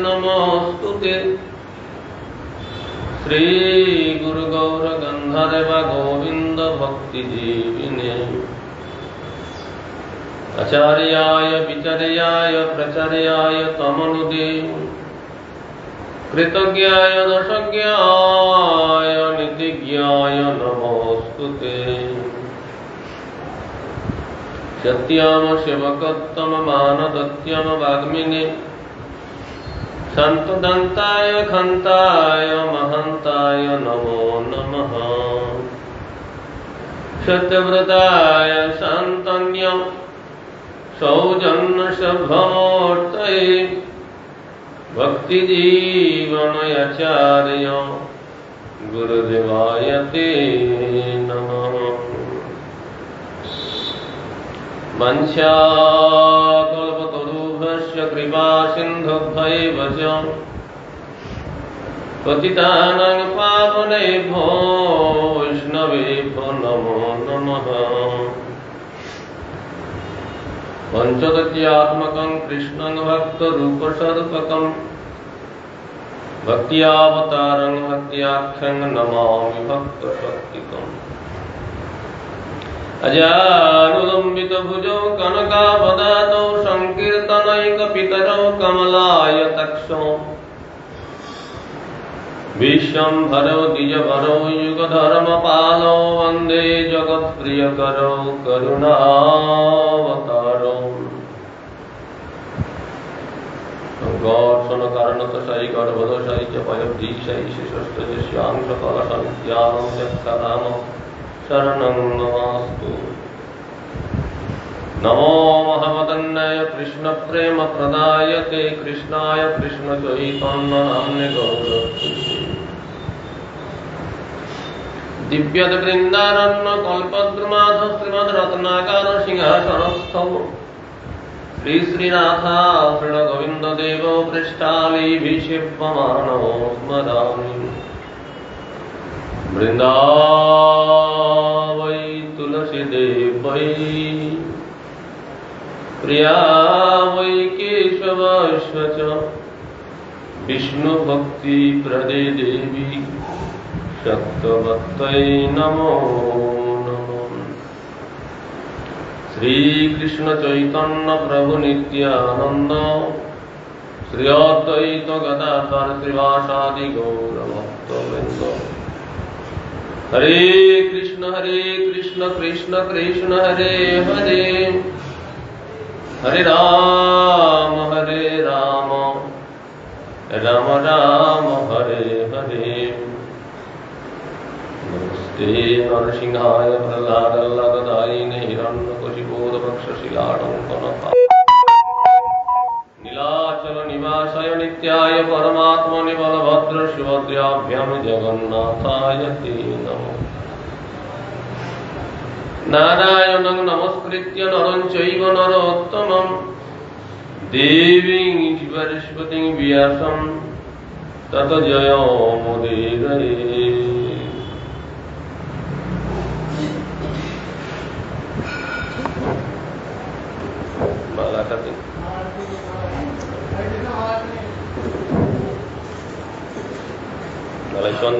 नमोस्तुते श्री गुरु गौर गंधर्व गोविंद भक्ति जीविने आचार्याय विचर्याय प्रचर्याय तमनुदे कृतज्ञाय दशज्ञाय नितिज्ञाय नमोस्तुते सत्यम शिवकत्तम मानदत्यम वाग्मिने संतदंताय खंताय महंताय नमो नमः सत्यव्रताय शांतन्य सौजन्य शुभमूर्तये भक्ति जीवनयाचार्य गुरुदेवाय ते नमः वंशाकल्पतरुभ्यश्च कृपा सिन्धुभ्यैव च पतितानां पावनेभ्यो वैष्णवेभ्यो नमो नमः पंचदत्यात्मकं कृष्णं भक्तरूपस्वरूपकं भक्त्यावतारं भक्त्याख्यं नमामि भक्तशक्तिकम् अजानुलम्बितभुजौ कनकावदातौ संकीर्तनैकपितरौ कमलायताक्षौ विश्वम्भरौ द्विजभरौ युगधर्मपालौ वन्दे जगत्प्रियकरौ करुणावतारौ गौर्षणकारणतशायि गर्भदशायि च पयब्धीशायि शिशस्तजस्यां सकलसंख्यानं यत्कलामं शरणं नमास्तु। नमो महमदन्नाय कृष्ण प्रेम प्रदायते कृष्णाय कृष्ण चैतन्य नाम्ने गौरवते दिव्यद वृंदारण्य कल्पद्रुमाध श्रीमद रत्नाकर सिंहासनस्थौ श्री श्रीनाथा श्री गोविंद देव पृष्ठालीभिषेप्यमानो स्मरामि वृंदावै तुलसी देवै प्रिया वै केशवश्च विष्णु भक्ति प्रदे देवी शक्तवत्तै नमो नमः। श्री कृष्ण चैतन्य प्रभु नित्यानंद श्री अद्वैत गदाधर श्रीवासादि गौर भक्तवृंद हरे कृष्ण कृष्ण कृष्ण हरे हरे हरे राम राम राम हरे हरे। नमस्ते नरसिंहाय प्रह्लादल्लदायिने हिरण्यकशिपोदवक्षशिलाटङ्कनः नीलाचल निवासाय नित्याय परमात्मने बलभद्र सुभद्राभ्यां जगन्नाथाय ते नमः। नारायणं नमस्कृत्य नरं चैव नरोत्तमं देवीं सरस्वतीं व्यासं ततो जयमुदीरये। माला करते माला चंद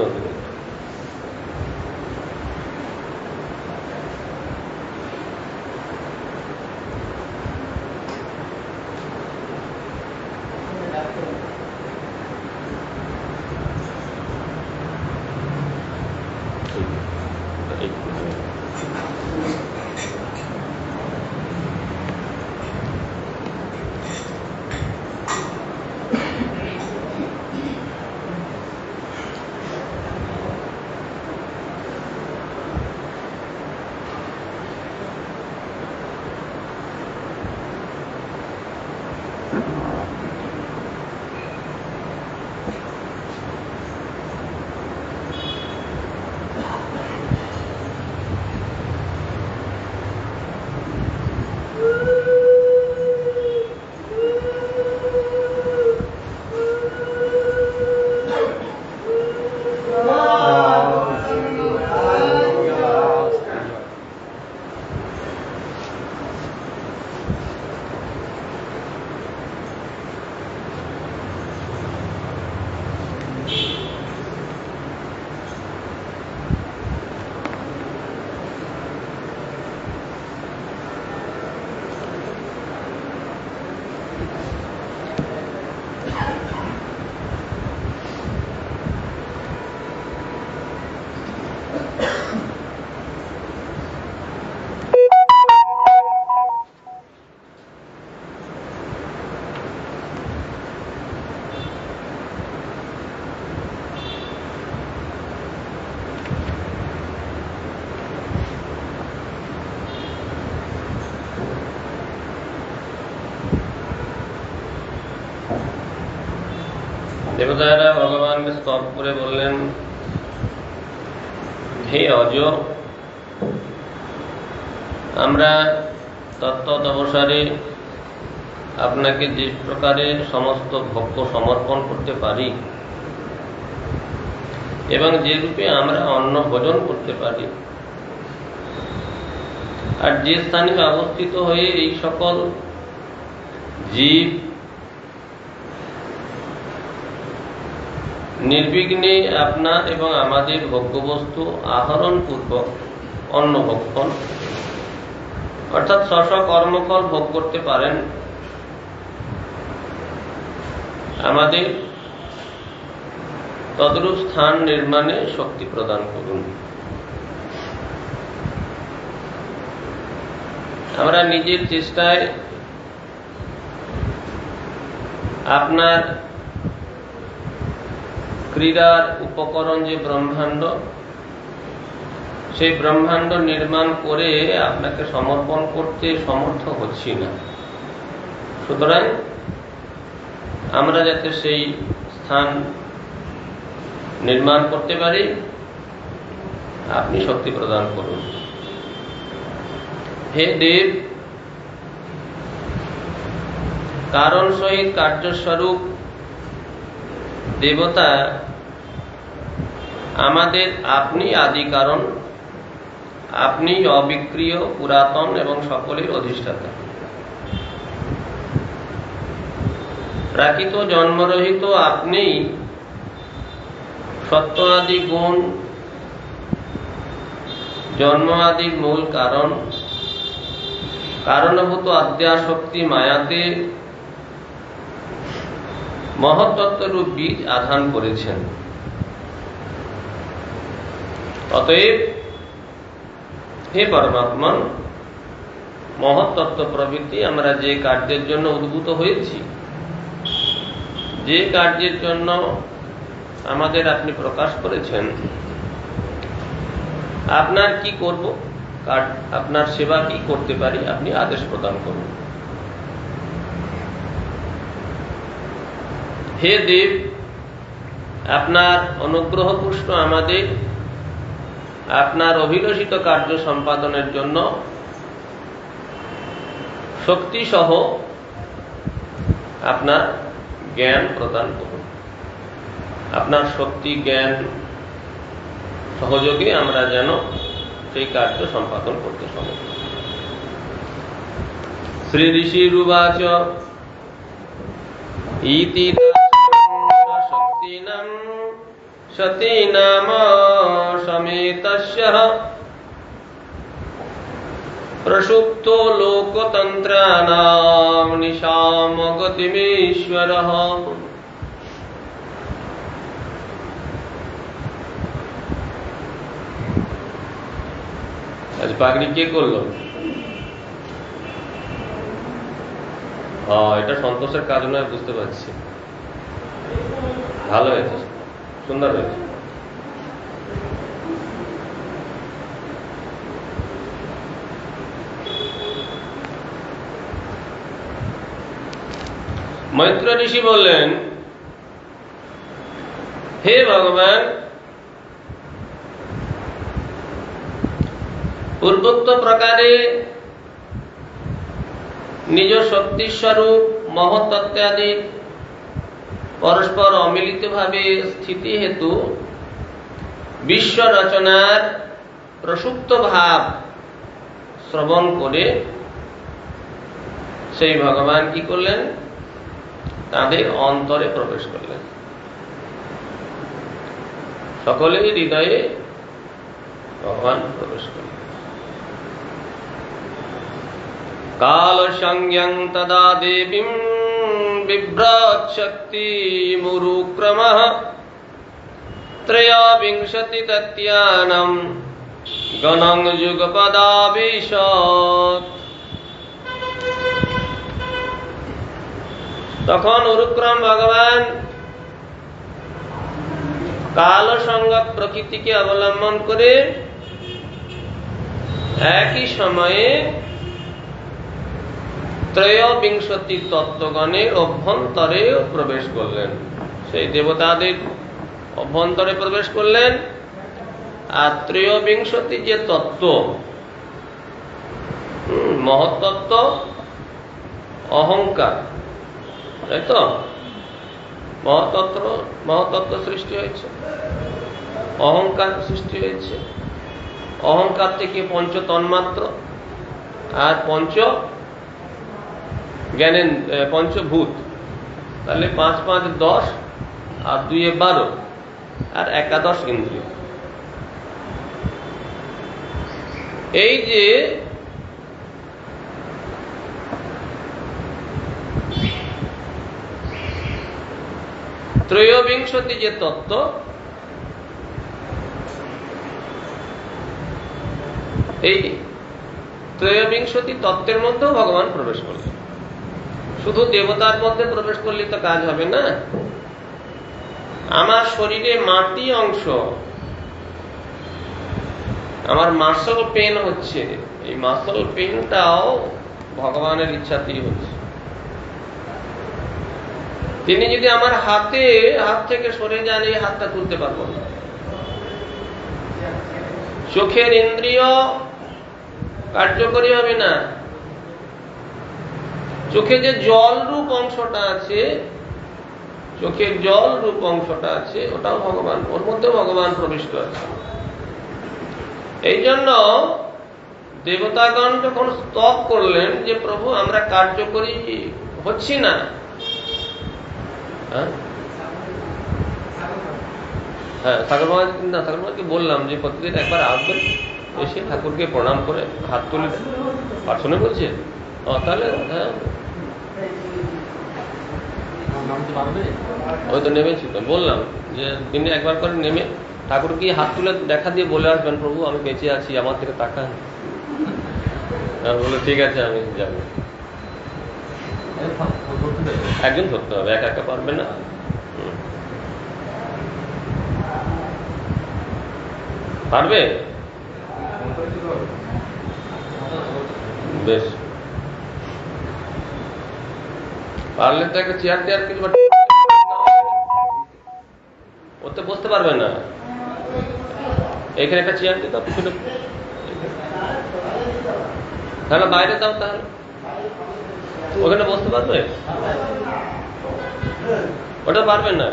দেবতারা ভগবানকে স্তব করে বললেন, হে অজ, আমরা তত্ত্বত অবসরে আপনাকে যে প্রকারে সমস্ত ভোগ্য সমর্পণ করতে পারি এবং যে রূপে আমরা অন্ন ভোজন করতে পারি, আর যে স্থানে অবস্থিত হয়ে এই সকল জীব নির্বিঘ্নে আপনার এবং আমাদের ভোগ্যবস্তু আহরণ পূর্বক অন্ন ভক্ষণ অর্থাৎ স্ব কর্মফল ভোগ করতে পারেন, আমাদের তদ্রূপ স্থান নির্মাণে শক্তি প্রদান করুন। আমরা নিজের চেষ্টায় আপনার ক্রীড়ার উপকরণ যে ব্রহ্মাণ্ড, সেই ব্রহ্মাণ্ড নির্মাণ করে আপনাকে সমর্পণ করতে সমর্থ হচ্ছি না। সুতরাং আমরা যাতে সেই স্থান নির্মাণ করতে পারি, আপনি শক্তি প্রদান করুন। হে দেব, কারণ সহিত কার্যস্বরূপ দেবতা আমাদের আপনি আদি কারণ, আপনি অবিক্রিয়, পুরাতন এবং সকলের অধিষ্ঠাতা। প্রাকৃত জন্মরহিত আপনি সত্য আদি গুণ, জন্ম আদির মূল কারণ, কারণভূত আদ্যাশক্তি মায়াতে মহত্তত্ত্বরূপ বীজ আধান করেছেন। অতএব হে পরমাত্মা, মহত্তত্ত্ব প্রভৃতি আমরা যে কার্যের জন্য উদ্ভূত হয়েছি, যে কার্যের জন্য আমাদের আপনি প্রকাশ করেছেন, আপনার কি করব, আপনার সেবা কি করতে পারি, আপনি আদেশ প্রদান করুন। হে দেব, আপনার অনুগ্রহ পুষ্ট আমাদের আপনার অভিলষিত কার্য সম্পাদনের জন্য শক্তি সহ আপনার জ্ঞান প্রদান করুন। আপনার শক্তি জ্ঞান সহযোগে আমরা যেন সেই কার্য সম্পাদন করতে সমর্থ। শ্রী ঋষিরুবাচ ইতি শক্তিনাম সতীনাম সমেতস্য প্রসুপ্তো লোকতন্ত্রাণাম নিশাম গতিমেশ্বরঃ। আজ পাগড়ি কে করলো? এটা সন্তোষের কাজ নয়, বুঝতে পারছি। ভালো হয়েছে, সুন্দর হয়েছে। মৈত্র ঋষি বললেন, হে ভগবান, পূর্বোক্ত প্রকারে নিজ শক্তিস্বরূপ মহত্তত্ত্বাদি পরস্পর অমিলিত ভাবে স্থিতি হেতু বিশ্ব রচনার প্রসুপ্ত ভাব শ্রবণ করে সেই ভগবান কি করলেন? তাদের অন্তরে প্রবেশ করলেন। সকলের হৃদয়ে ভগবান প্রবেশ করলেন। কাল সংজ্ঞং তদা দেবীম বিভ্রাত শক্তি মুরুক্রমঃ ত্রয়োবিংশতি তত্যানম গণং যুগপদাবিশত। তখন উরুক্রম ভগবান কাল সঙ্গ প্রকৃতিকে অবলম্বন করে একই সময়ে ত্রয়োবিংশতি তত্ত্বগণের অভ্যন্তরে প্রবেশ করলেন। সেই দেবতাদের অভ্যন্তরে প্রবেশ করলেন। আর ত্রয়োবিংশতি যে তত্ত্ব, মহত্তত্ত্ব, অহংকার, তাই তো? মহত্তত্ত্ব সৃষ্টি হয়েছে, অহংকার সৃষ্টি হয়েছে। অহংকার থেকে পঞ্চ তন্মাত্র, আর জ্ঞানের পঞ্চভূত। তাহলে 5 5 10, আর 2 12, আর একাদশ ইন্দ্রিয়। এই যে ত্রয়োবিংশতি যে তত্ত্ব, এই ত্রয়োবিংশতি তত্ত্বের মধ্যেও ভগবান প্রবেশ করলেন। শুধু দেবতার মধ্যে প্রবেশ করলে তো কাজ হবে না। আমার শরীরে মাটি অংশ, আমার মাসল পেন হচ্ছে, এই মাসল পেনটাও ভগবানের ইচ্ছাতেই হচ্ছে। তিনি যদি আমার হাত থেকে সরে যান, এই হাতটা তুলতে পারবো না। চোখের ইন্দ্রিয় কার্যকরী হবে না। চোখে যে জল রূপ অংশটা আছে, চোখের জল রূপ অংশটা আছে, ওটাও ভগবান, ওর মধ্যেও ভগবান প্রবিষ্ট আছে। এই জন্য দেবতাগণ যখন স্তব করলেন যে প্রভু আমরা কার্যকরী হচ্ছি না, হ্যাঁ ঠাকুরকে বললাম যে প্রতিদিন একবার আসবেন, এসে ঠাকুরকে প্রণাম করে হাত তুলে পার্সনে বলছে। তাহলে হ্যাঁ, ওই তো নেমেছি, তো বললাম যে দিনে একবার করে নেমে ঠাকুরকে হাত তুলে দেখা দিয়ে বলে আসবেন, প্রভু আমি বেঁচে আছি, আমার থেকে তাকান। বলে ঠিক আছে, আমি যাবো। একজন ধরতে হবে, একা একা পারবে না। পারবে? বেশ, পারলে তো একটা চেয়ার টেয়ার কিছু, ওতে বসতে পারবে না। এখানে একটা চেয়ার দিতে, পিছনে তাহলে বাইরে দাও, তাহলে ওখানে বসতে পারবে? ওটা পারবে না।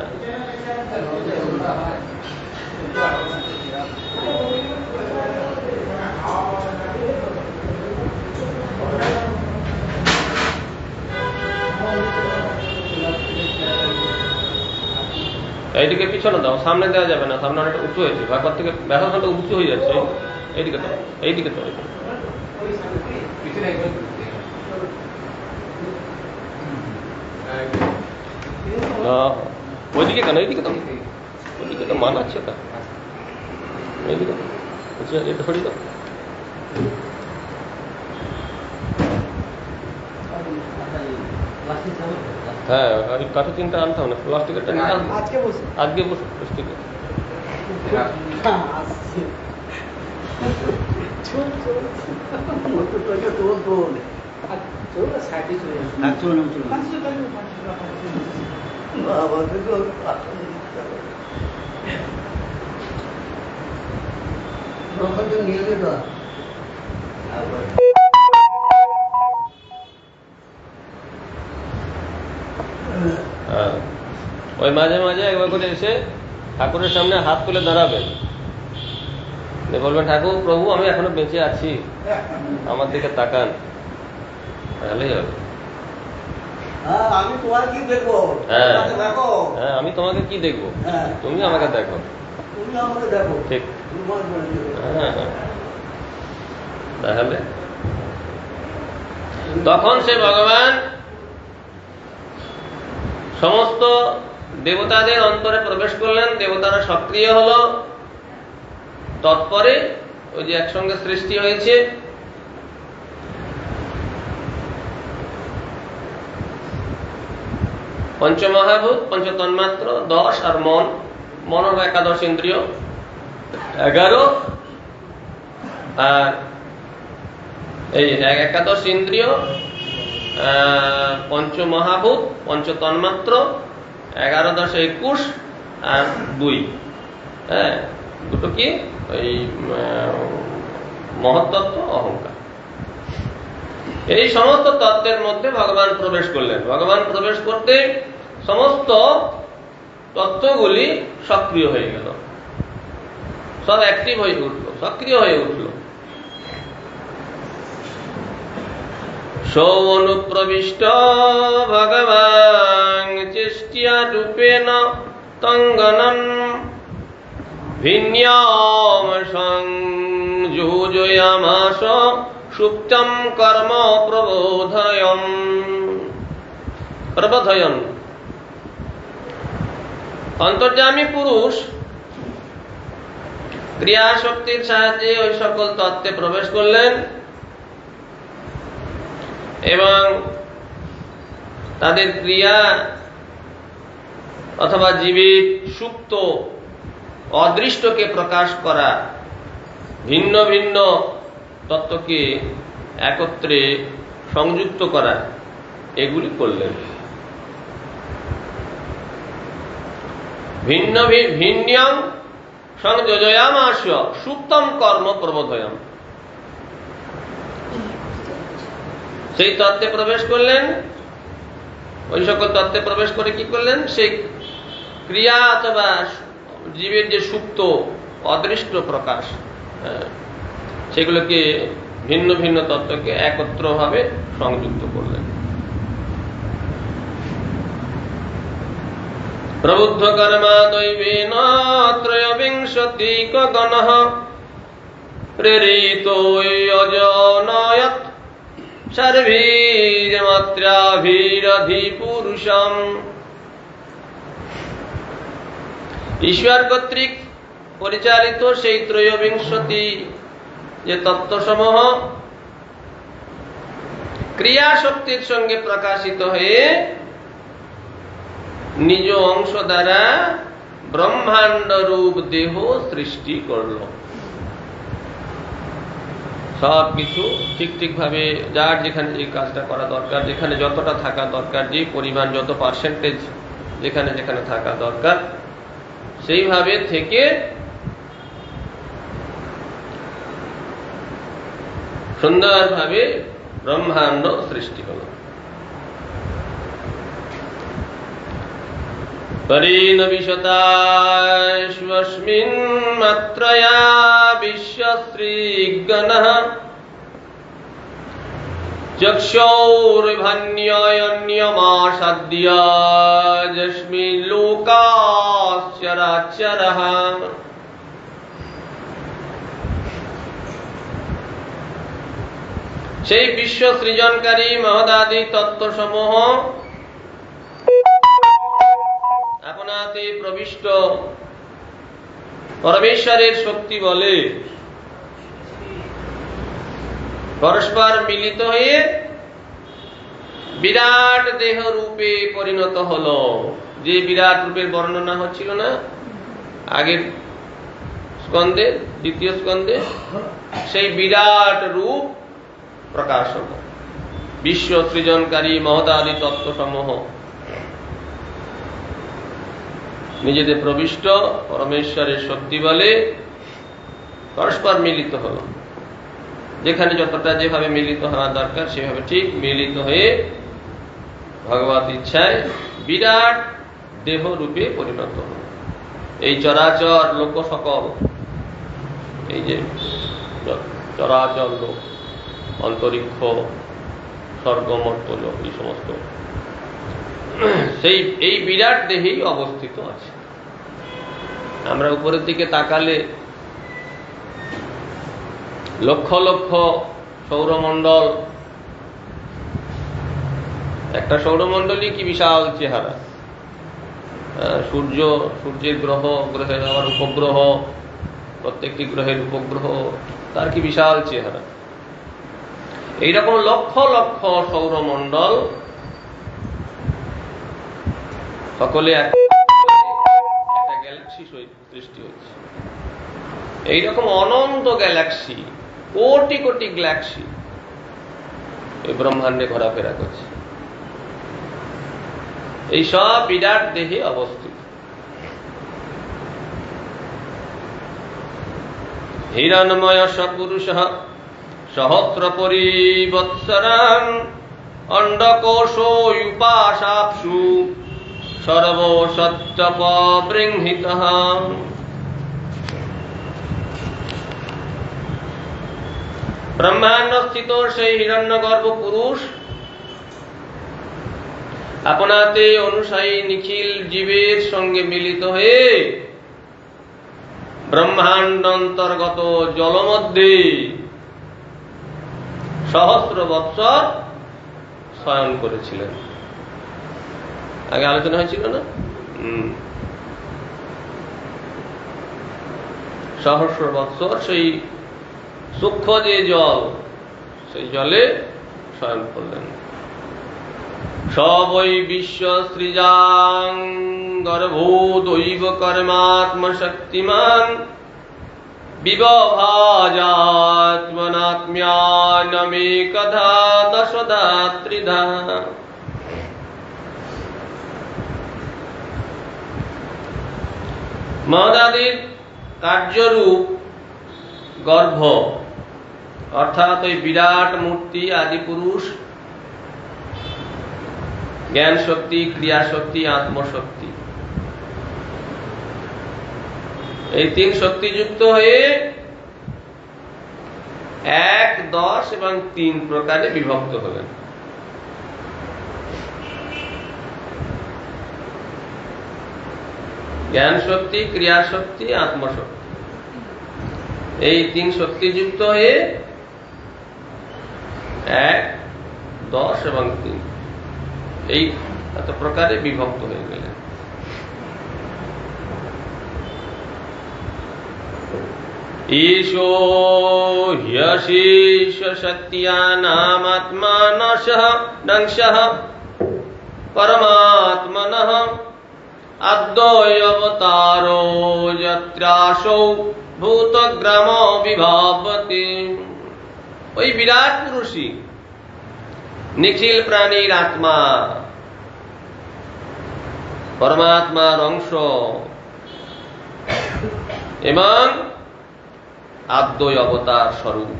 এইদিকে পিছনে দাও, সামনে দেওয়া যাবে না, সামনে অনেকটা উঁচু হয়েছে, ভাগবত থেকে ব্যাসাখানটা উঁচু হয়ে যাচ্ছে। এইদিকে তো, এইদিকে তো, ওইদিকে কেন? এইদিকে তো, ওইদিকে তো মান আছে, ওটা এইদিকে এটা সরিয়ে দাও। হ্যাঁ, কাঠের চিন্তা আনতে হবে না, প্লাস্টিকেরটা নিতে হবে। আজকে বসে প্লাস্টিকের ওই মাঝে মাঝে একবার করে এসে ঠাকুরের সামনে হাত তুলে দাঁড়াবেন, বলবেন ঠাকুর প্রভু আমি এখনো বেঁচে আছি, আমার দিকে তাকান, তাহলেই হবে। আমি তোমার কি দেখবো? হ্যাঁ, আমি তোমাকে কি দেখবো, তুমি আমাকে দেখো। ঠিক, হ্যাঁ, তাহলে তখন সে ভগবান সমস্ত দেবতাদের অন্তরে প্রবেশ করলেন। দেবতারা সক্রিয় হলো। তৎপরে ওই যে একসঙ্গে সৃষ্টি হয়েছে, পঞ্চমহাভূত, পঞ্চতন্মাত্র, 10 আর মন হল একাদশ ইন্দ্রিয়, 11। আর এই একাদশ ইন্দ্রিয় পঞ্চমহাভূত, পঞ্চতন্মাত্র, 11 10 21 আর 2, হ্যাঁ, দুটো কি ওই মহত্তত্ত্ব, অহংকার। এই সমস্ত তত্ত্বের মধ্যে ভগবান প্রবেশ করলেন। ভগবান প্রবেশ করতে সমস্ত তত্ত্বগুলি সক্রিয় হয়ে গেল, সব অ্যাক্টিভ হয়ে উঠল, সক্রিয় হয়ে উঠল। সৌনুপ্রবিষ্ট ভগবান চেষ্টিয়া রূপেণ তঙ্গনন ভিন্যাম সংযোজয়ামাস সুপ্তম কর্ম প্রবোধয়ন। অন্তর্যামী পুরুষ ক্রিয়া শক্তির সাহায্যে ওই সকল তত্ত্বে প্রবেশ করলেন এবং তাদের ক্রিয়া অথবা জীবের সুপ্ত অদৃষ্টকে প্রকাশ করা, ভিন্ন ভিন্ন তত্ত্বকে একত্রে সংযুক্ত করা, এগুলি করলেন। ভিন্ন ভিন্নং সংযোজয়ামাস সুপ্তম কর্ম প্রবোধয়ম। সেই তত্ত্বে প্রবেশ করলেন, ওই সকল তত্ত্বে প্রবেশ করে কি করলেন, সেই ক্রিয়া অথবা জীবের যে সুপ্ত অদৃষ্ট প্রকাশ, সেগুলোকে ভিন্ন ভিন্ন তত্ত্বকে একত্রভাবে সংযুক্ত করলেন। প্রবুদ্ধ কর্মা দৈবেন ত্রয়োবিংশতিক গণঃ প্রেরিতো অজনয়ৎ সর্বীর্মাত্রাভিরধিপুরুষম। ঈশ্বর কর্তৃক পরিচালিত সেই ত্রয়োবিংশতি যে তত্ত্বসমূহ ক্রিয়া শক্তির সঙ্গে প্রকাশিত হয়ে নিজ অংশ দ্বারা ব্রহ্মাণ্ড রূপ দেহ সৃষ্টি করল। সবকিছু ঠিক ঠিক ভাবে যার যেখানে যে কাজটা করা দরকার, যেখানে যতটা থাকা দরকার, যে পরিমাণ যত পার্সেন্টেজ যেখানে যেখানে থাকা দরকার, সেইভাবে থেকে সুন্দরভাবে ব্রহ্মাণ্ড সৃষ্টি হল। পরিণবিশতাস্মিন মাত্রয়া বিশ্বশ্রীগণঃ চক্ষৌর্ভন্যয়ন্যমাসাদ্য যস্মিन् লোকাশ্চরাচরঃ। সেই বিশ্ব সৃজনকারী মহদাদি তত্ত্বসমূহ আপনাতে প্রবিষ্ট পরমেশ্বরের শক্তি বলে পরস্পর মিলিত হয়ে বিরাট দেহ রূপে পরিণত হলো। যে বিরাট রূপের বর্ণনা হচ্ছিল না আগের স্কন্ধে, দ্বিতীয় স্কন্ধে, সেই বিরাট রূপ প্রকাশ হল। বিশ্ব সৃজনকারী মহদাদি তত্ত্বসমূহ নিজেদের প্রবিষ্ট পরমেশ্বরের শক্তি বলে পরস্পর মিলিত হল। যেখানে যতটা যেভাবে মিলিত হওয়া দরকার সেভাবে ঠিক মিলিত হয়ে ভগবত ইচ্ছায় বিরাট দেহ রূপে পরিণত হল। এই চরাচর লোক সকল, এই যে চরাচর লোক, অন্তরিক্ষ, স্বর্গমর্তল, এই সমস্ত সেই এই বিরাট দেহেই অবস্থিত আছে। আমরা উপরের দিকে তাকালে লক্ষ লক্ষ সৌরমণ্ডল, একটা সৌরমণ্ডলই কি বিশাল চেহারা, সূর্য, সূর্যের গ্রহ, গ্রহের আবার উপগ্রহ, প্রত্যেকটি গ্রহের উপগ্রহ, তার কি বিশাল চেহারা। এইরকম লক্ষ লক্ষ সৌরমণ্ডল সকলে একটা গ্যালাক্সি সৃষ্টি হচ্ছে। এইরকম অনন্ত গ্যালাক্সি, কোটি কোটি গ্যালাক্সি, এই ব্রহ্মাণ্ডে ঘোরাফেরা করছে। এই সব বিরাট দেহে অবস্থিত। হিরণ্ময় সপুরুষ সহস্র পরিবৎসরান অন্ডকোষোপাশাপসু সর্বসত্যপবৃংহিত। ব্রহ্মাণ্ড স্থিত সেই হিরণ্যগর্ভ পুরুষ আপনাতে অনুসায়ী নিখিল জীবের সঙ্গে মিলিত হয়ে ব্রহ্মাণ্ড অন্তর্গত জলমধ্যে সহস্র বৎসর শয়ন করেছিলেন। আগে আলোচনা হয়েছিল না? সহস্র বৎসর সেই সূক্ষ্ম যে জল, সেই জলে শয়ন করলেন। সবই বিশ্ব সৃজাং গর্ভোদৈব কর্মাত্মশক্তিমান বিবভাজাত্মনাত্ম্যানমেকধা দশধা ত্রিধা। মহদাদির কার্যরূপ গর্ভ অর্থাৎ ওই বিরাট মূর্তি আদি পুরুষ, জ্ঞান শক্তি, ক্রিয়া শক্তি, আত্মশক্তি, এই তিন শক্তিযুক্ত হয়ে 1, 10 এবং 3 প্রকারে বিভক্ত হলেন। জ্ঞান শক্তি, ক্রিয়া শক্তি, আত্মশক্তি, এই 3 শক্তিযুক্ত হয়ে 1, 10 এবং 3 এই এত প্রকারে বিভক্ত হয়ে গেলেন। ঈশো হ্যশীষ সত্যানামাত্মানশঃ দংশঃ পরমাত্মনঃ অদ্বৈতারো যত্রাসৌ ভূতগ্রাম বিভাবতি। ওই বিরাট পুরুষই নিখিল প্রাণীর আত্মা, পরমাত্মার অংশ এবং আদ্বৈ অবতার স্বরূপ।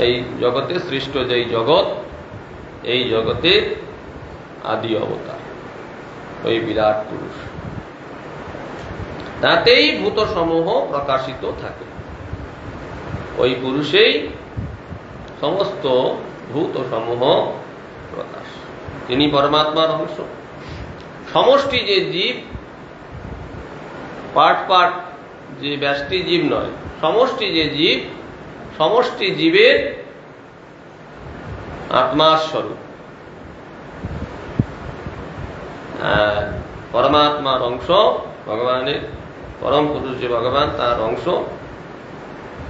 এই জগতে সৃষ্ট যেই জগৎ, এই জগতের আদি অবতার ওই বিরাট পুরুষ। তাতেই ভূত সমূহ প্রকাশিত থাকে। ওই পুরুষেই সমস্ত ভূত সমূহ প্রকাশ। তিনি পরমাত্মার অংশ। সমষ্টি যে জীব, পার্ট পার্ট যে ব্যষ্টি জীব নয়, সমষ্টি যে জীব, সমষ্টি জীবের আত্মার স্বরূপ। পরমাত্মার অংশ, ভগবানের পরম পুরুষ যে ভগবান, তার অংশ,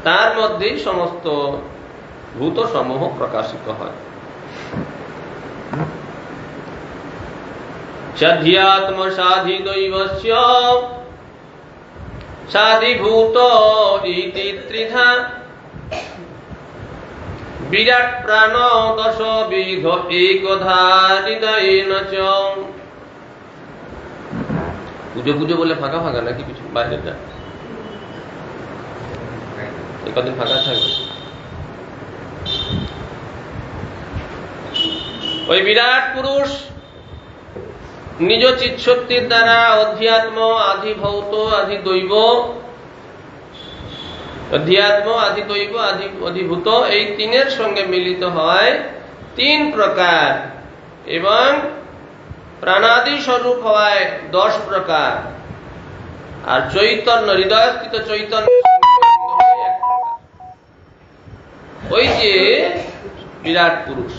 তার মধ্যেই সমস্ত ভূত সমূহ প্রকাশিত হয়। সাধ্যাত্ম সাধি দৈবস্য সাধিভূত ইতি ত্রিধা বিরাট প্রাণ দশবিধ একধা হৃদয়েন চ। পুজো পুজো বলে ফাঁকা ফাঁকা নাকি কিছু বাইরেটা? কদিন ফাঁকা থাকবে। ওই বিরাট পুরুষ নিজ চিৎশক্তির দ্বারা অধ্যাত্ম, আধিভৌত, আধিদৈব, অধ্যাত্ম, আধিদৈব, অধিভূত এই তিনের সঙ্গে মিলিত হয় 3 প্রকার এবং প্রাণাদি স্বরূপ হওয়ায় 10 প্রকার, আর চৈতন্য, হৃদয়স্থিত চৈতন্য ওই যে বিরাট পুরুষ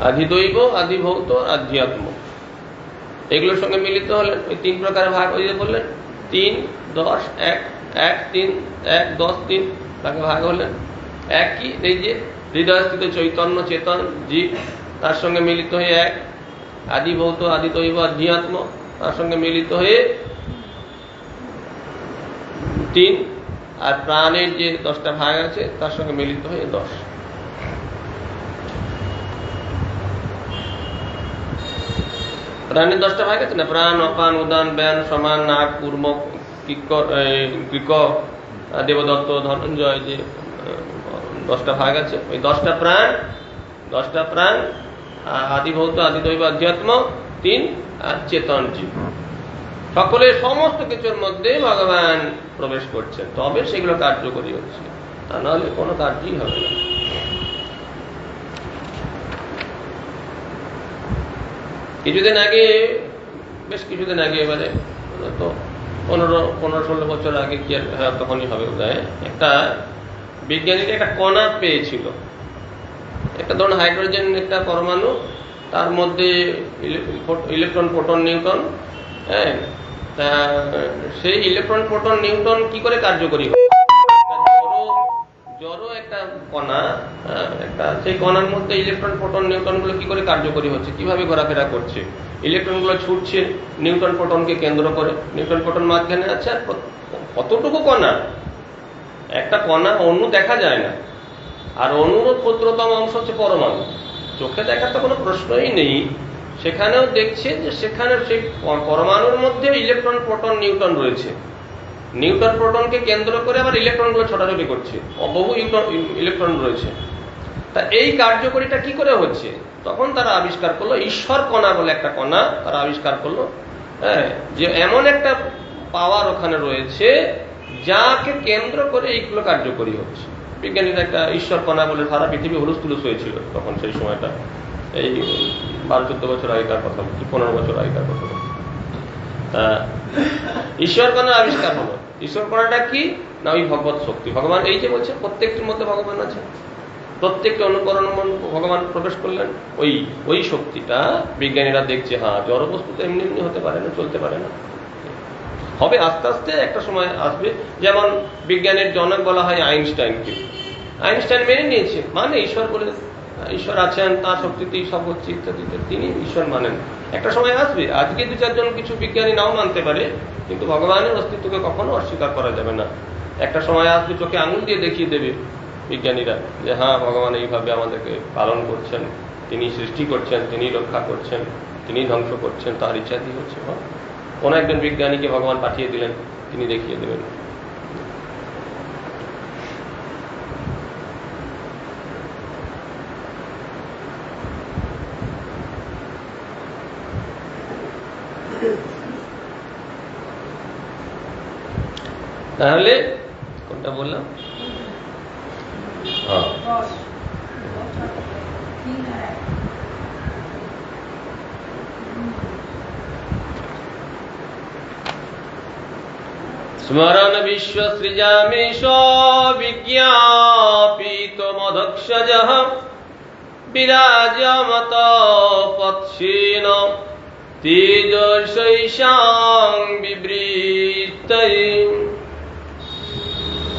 আধিদৈব, আধিভৌত, আধ্যাত্ম, এগুলোর সঙ্গে মিলিত হলেন। ওই 3 প্রকার ভাগ, ওই যে বললেন 3, 10, 1, 1, 3, 1, 10, 3 তাকে ভাগ হলেন। এক কি? এই যে হৃদয়স্থিত চৈতন্য চেতন জীব, তার সঙ্গে মিলিত হয়ে 1, আদিভৌত, আদিদৈব, আধ্যাত্ম, তার সঙ্গে মিলিত হয়ে 3, আর প্রাণের যে 10টা ভাগ আছে তার সঙ্গে মিলিত হয়ে 10। প্রাণের 10টা ভাগ আছে না, প্রাণ, অপান, উদান, ব্যান, সমান, নাক, কূর্ম, কৃক, দেবদত্ত, ধনঞ্জয়, যে 10টা ভাগ আছে, ওই 10টা প্রাণ, আদিভৌত, আদিদৈব, অধ্যাত্ম 3, আর চেতন জীব, সকলের সমস্ত কিছুর মধ্যে ভগবান প্রবেশ করছেন, তবে সেগুলো কার্যকরী হচ্ছে, তা নাহলে কোনো কার্যই হবে না। বেশ কিছুদিন আগে এবারে তো 15-16 বছর আগে কি আর তখনই হবে বোধহয়, একটা বিজ্ঞানীরা একটা কণা পেয়েছিল, একটা ধরুন হাইড্রোজেন একটা পরমাণু, তার মধ্যে ইলেকট্রন, প্রোটন, নিউট্রন। হ্যাঁ, তা সেই ইলেকট্রন, প্রোটন, নিউট্রন কি করে কার্যকরী হয়? জড় একটা কণা, একটা সেই কণার মধ্যে ইলেকট্রন, প্রোটন, নিউট্রন গুলো কি করে কার্যকরী হচ্ছে, কিভাবে ঘোরাফেরা করছে, ইলেকট্রন গুলো ছুটছে নিউট্রন প্রোটনকে কেন্দ্র করে, নিউট্রন প্রোটন মাঝখানে আছে, আর কতটুকু কণা, একটা কণা, অণু দেখা যায় না, আর অণুর ক্ষুদ্রতম অংশ হচ্ছে পরমাণু, চোখে দেখার তো কোনো প্রশ্নই নেই, সেখানেও দেখছে যে সেখানে সেই পরমাণুর মধ্যে ইলেকট্রন, প্রোটন, নিউট্রন রয়েছে, নিউট্রন প্রোটনকে কেন্দ্র করে আবার ইলেকট্রন গুলো ছোটাছুটি করছে, বহু ইলেকট্রন রয়েছে। তা এই কার্যকরীটা কি করে হচ্ছে? তখন তারা আবিষ্কার করলো ঈশ্বর কণা বলে একটা কণা তারা আবিষ্কার করলো, হ্যাঁ, যে এমন একটা পাওয়ার ওখানে রয়েছে যাকে কেন্দ্র করে এইগুলো কার্যকরী হচ্ছে। বিজ্ঞানীরা একটা ঈশ্বর কণা বলে সারা পৃথিবী হুলস্থুলুস হয়েছিল তখন, সেই সময়টা এই 12-14 বছর আগেকার কথা, 15 বছর আগেকার কথা। ঈশ্বর কণার আবিষ্কার হলো। ঈশ্বর কণাটা কি না, ওই ভগবত শক্তি, ভগবান এই যে বলছে প্রত্যেকটির মধ্যে ভগবান আছে, প্রত্যেকটা অনুকরণ ভগবান প্রবেশ করলেন, ওই শক্তিটা বিজ্ঞানীরা দেখছে, হ্যাঁ জড় বস্তু তো এমনি এমনি হতে পারে না, চলতে পারে না, হবে আস্তে আস্তে একটা সময় আসবে। যেমন বিজ্ঞানের জনক বলা হয় আইনস্টাইনকে, আইনস্টাইন মেনে নিয়েছে, মানে ঈশ্বর বলে, ঈশ্বর আছেন, তার শক্তিতেই সব হচ্ছে ইত্যাদি, তিনি ঈশ্বর মানেন। একটা সময় আসবে, আজকে 2-4 জন কিছু বিজ্ঞানী নাও মানতে পারে, কিন্তু ভগবানের অস্তিত্বকে কখনো অস্বীকার করা যাবে না। একটা সময় আসবে চোখে আঙুল দিয়ে দেখিয়ে দেবে বিজ্ঞানীরা যে হ্যাঁ ভগবান এইভাবে আমাদেরকে পালন করছেন, তিনি সৃষ্টি করছেন, তিনি রক্ষা করছেন, তিনি ধ্বংস করছেন, তার ইচ্ছাতেই হচ্ছে। কোন একজন বিজ্ঞানীকে ভগবান পাঠিয়ে দিলেন, তিনি দেখিয়ে দেবেন। তাহলে কোনটা বললাম? স্মরণ বিশ্ব সৃজামেশ বিজ্ঞাপিতমধক্ষজ বিরাজমত পৎসেন তেজসৈষাং বিবৃতৈ।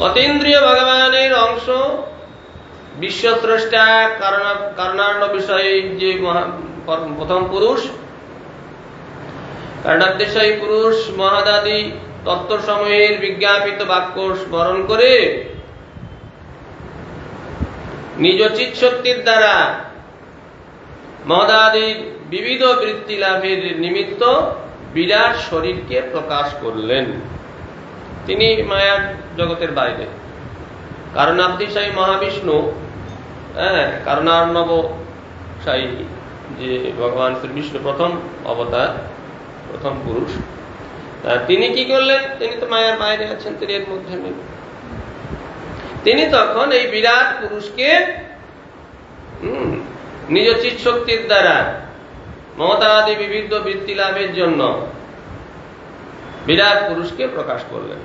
অতীন্দ্রিয় ভগবানের অংশ, বিশ্বস্রষ্টা, কারণার্ণ বিষয় যে প্রথম পুরুষ, কারণাদেশায়ী পুরুষ, মহাদাদি তত্ত্বসমূহের বিজ্ঞাপিত বাক্য স্মরণ করে নিজ চিৎ শক্তির দ্বারা মহাদাদির বিবিধ বৃত্তি লাভের নিমিত্ত বিরাট শরীরকে প্রকাশ করলেন। তিনি মায়ার জগতের বাইরে, কারণাবধিশায়ী মহাবিষ্ণু, কারণার্ণবশায়ী যে ভগবান শ্রী বিষ্ণু প্রথম অবতার, প্রথম পুরুষ, তিনি কি করলেন? তিনি তো মায়ার বাইরে আছেন, তিনি এর মধ্যে নেই। তিনি তখন এই বিরাট পুরুষকে নিজ চিৎ শক্তির দ্বারা মমতাদি বিবিধ বৃত্তি লাভের জন্য বিরাট পুরুষকে প্রকাশ করলেন।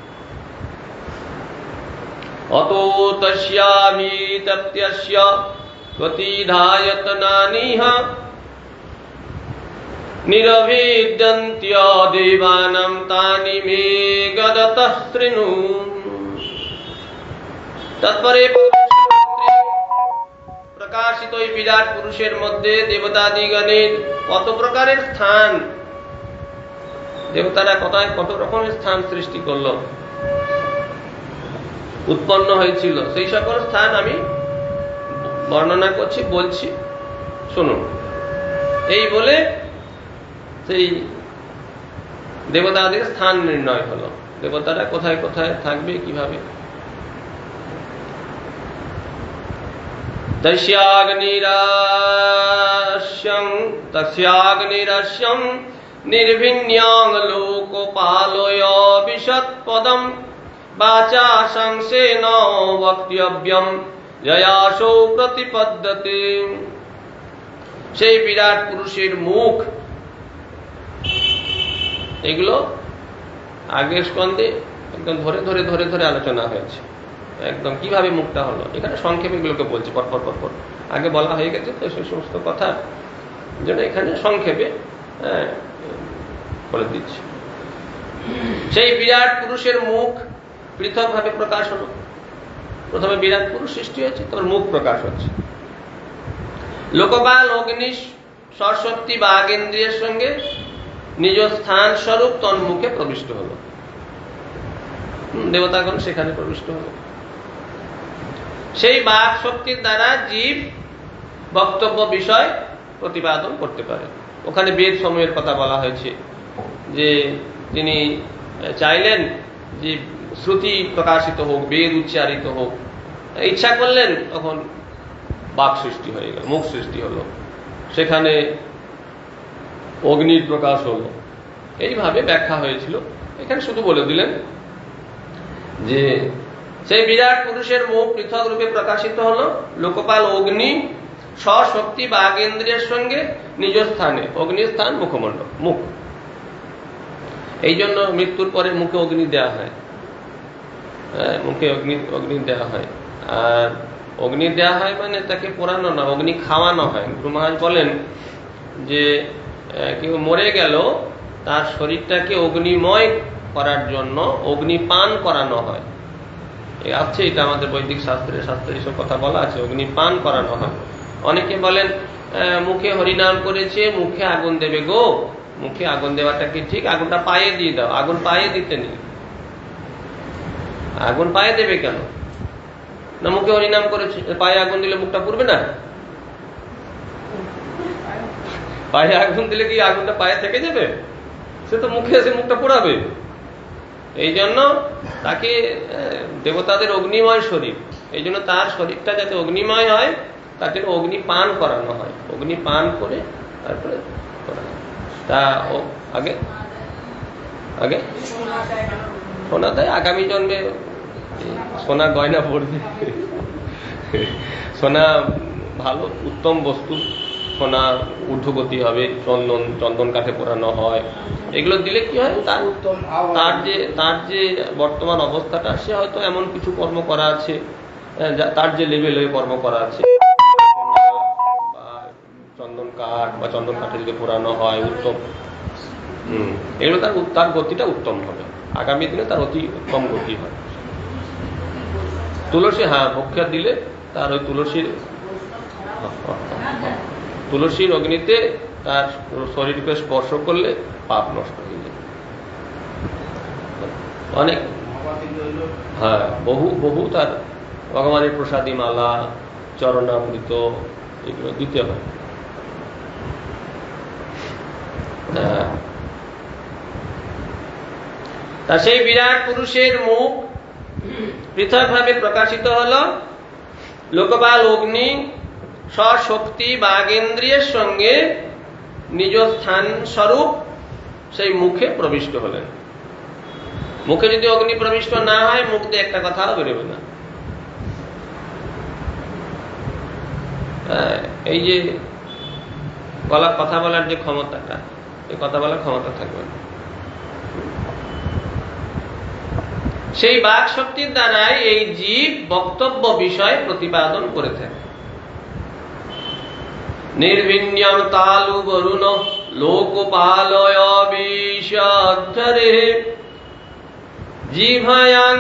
অতো তস্যামি তপ্ত্যস্য গতিধায়তনানিহ নিরভিদ্যন্ত্য দেবানাম তানি মে গদতঃ শৃণু। তারপরে প্রকাশিত এই বিরাট পুরুষের মধ্যে দেবতাদিগণের কত প্রকারের স্থান, দেবতারা কত রকমের স্থান সৃষ্টি করল। উৎপন্ন হয়েছিল, সেই সকল স্থান আমি বর্ণনা করছি, বলছি, শুনুন। এই বলে সেই দেবতাদের স্থান নির্ণয় হলো, দেবতারা কোথায় কোথায় থাকবে, কিভাবে। তস্যাগ্নিরাস্যং নির্ভিন্যাং লোকপালয় বিশৎপদম বাচা সংসেন বক্তব্যম জয়াসো প্রতিপদ্যতে। সেই বিরাট পুরুষের মুখ, এগুলো আগের স্কন্ধে একদম ধরে ধরে ধরে ধরে আলোচনা হয়েছে, একদম কিভাবে মুখটা হলো। এখানে সংক্ষেপে এগুলোকে বলছি, পরপর পরপর, আগে বলা হয়ে গেছে তো সেই সমস্ত কথা জন্য এখানে সংক্ষেপে বলে দিচ্ছি। সেই বিরাট পুরুষের মুখ পৃথক ভাবে প্রকাশ হলো। প্রথমে বিরাট পুরুষ সৃষ্টি হয়েছে, তারপর মুখ প্রকাশ হচ্ছে। লোকপাল অগ্নি সরস্বতী বাঘেন্দ্রিয়ের সঙ্গে নিজ স্থান স্বরূপ তন্মুখে প্রবিষ্ট হল। দেবতাগণ সেখানে প্রবিষ্ট হল। সেই বাক শক্তির দ্বারা জীব বক্তব্য বিষয় প্রতিপাদন করতে পারে। ওখানে বেদ সমূহের কথা বলা হয়েছে, যে তিনি চাইলেন যে শ্রুতি প্রকাশিত হোক, বেদ উচ্চারিত হোক, ইচ্ছা করলেন, তখন বাক সৃষ্টি হয়ে গেল, মুখ সৃষ্টি হলো, সেখানে অগ্নির প্রকাশ হলো। এইভাবে ব্যাখ্যা হয়েছিল। এখানে শুধু বলে দিলেন যে সেই বিরাট পুরুষের মুখ পৃথক রূপে প্রকাশিত হলো। লোকপাল অগ্নি স্বশক্তি বাঘেন্দ্রিয়ের সঙ্গে নিজ স্থানে, অগ্নির স্থান মুখমণ্ডল, মুখ। এই জন্য মৃত্যুর পরে মুখে অগ্নি দেওয়া হয়, মুখে অগ্নি দেওয়া হয়। আর অগ্নি দেওয়া হয় মানে তাকে পোড়ানো না, অগ্নি খাওয়ানো হয়। গুরু মহারাজ বলেন যে কেউ মরে গেল, তার শরীরটাকে অগ্নিময় করার জন্য অগ্নি পান করানো হয়। আছে, এটা আমাদের বৈদিক শাস্ত্রে এইসব কথা বলা আছে, অগ্নি পান করানো হয়। অনেকে বলেন মুখে হরিনাম করেছে, মুখে আগুন দেবে গো, মুখে আগুন দেওয়াটা কি ঠিক? আগুনটা পায়ে দিয়ে দাও। আগুন পায়ে দিতে নেই। আগুন পায়ে দেবে কেন? না মুখে হরিনাম করেছে, পায়ে আগুন দিলে মুখটা পুড়বে না? পায়ে আগুন দিলে কি আগুনটা পায়ে থেকে যাবে? সে তো মুখে এসে মুখটা পোড়াবে। এই জন্য তাকে, দেবতাদের অগ্নিময় শরীর, এই জন্য তার শরীরটা যাতে অগ্নিময় হয়, তার জন্য অগ্নি পান করানো হয়। অগ্নি পান করে তারপরে তা আগে আগে সোনা দেয়। আগামী জন্মে সোনা গয়না পড়বে। সোনা ভালো উত্তম বস্তু, সোনা ঊর্ধ্বগতি হবে, চন্দন কাঠে পোড়ানো হয়। এগুলো দিলে কি হয়, তার যে বর্তমান অবস্থাটা, সে হয়তো এমন কিছু কর্ম করা আছে, তার যে লেভেলে কর্ম করা আছে, চন্দন কাঠ বা চন্দন কাঠে যদি পোড়ানো হয় উত্তম, এগুলো তার গতিটা উত্তম হবে। আগামী দিনে তার অতি উত্তম গতি হয়। তুলসী, হ্যাঁ, ভক্ষা দিলে তার ওই তুলসীর অগ্নিতে তার শরীরকে স্পর্শ করলে পাপ নষ্ট হয়ে যায়। অনেক, হ্যাঁ, বহু তার ভগবানের প্রসাদী মালা, চরণামৃত, এগুলো দিতে হয়। তা সেই বিরাট পুরুষের মুখ পৃথক ভাবে প্রকাশিত হল। লোকপাল অগ্নি স্বশক্তি বাঘেন্দ্রিয়ের সঙ্গে নিজ স্থান স্বরূপ সেই মুখে প্রবিষ্ট হলেন। মুখে যদি অগ্নি প্রবিষ্ট না হয়, মুখ দিয়ে একটা কথাও বেরোবে না। এই যে কথা বলার যে ক্ষমতাটা, এই কথা বলার ক্ষমতা থাকবে না। সেই বাক শক্তির দ্বারাই এই জীব বক্তব্য বিষয় প্রতিপাদন করে থাকে। নির্ভিন্যম তালু বরুণ লোকপালয় বিষধরে জিভায়াং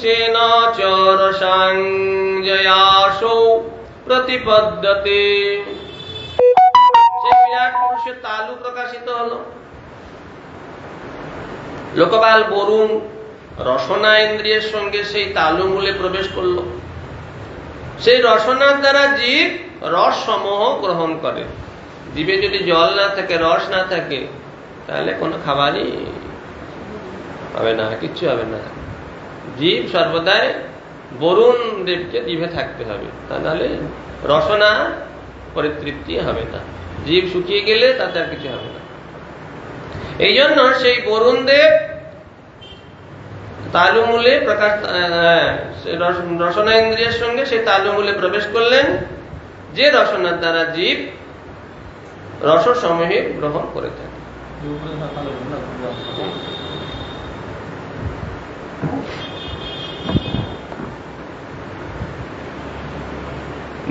সেন চরসাং জয়াসো প্রতিপদ্যতে। সেই বিরাট পুরুষের তালু প্রকাশিত হল। লোকপাল বরুণ রসনা ইন্দ্রিয়ের সঙ্গে সেই তালুমূলে প্রবেশ করলো। সেই রসনার দ্বারা জীব রস সমূহ গ্রহণ করে। জীবে যদি জল না থাকে, রস না থাকে, তাহলে কোনো খাবারই হবে না, কিচ্ছু হবে না। জীব সর্বদাই বরুণ দেবকে জিভে থাকতে হবে, তা নাহলে রসনা পরিতৃপ্তি হবে না। জীব শুকিয়ে গেলে তাতে আর কিছু হবে না। এই জন্য সেই বরুণ দেব তালুমূলে প্রকাশ, রসনা ইন্দ্রিয়ের সঙ্গে সেই তালুমূলে প্রবেশ করলেন, যে রসনার দ্বারা জীব রস সমূহে গ্রহণ করে থাকে।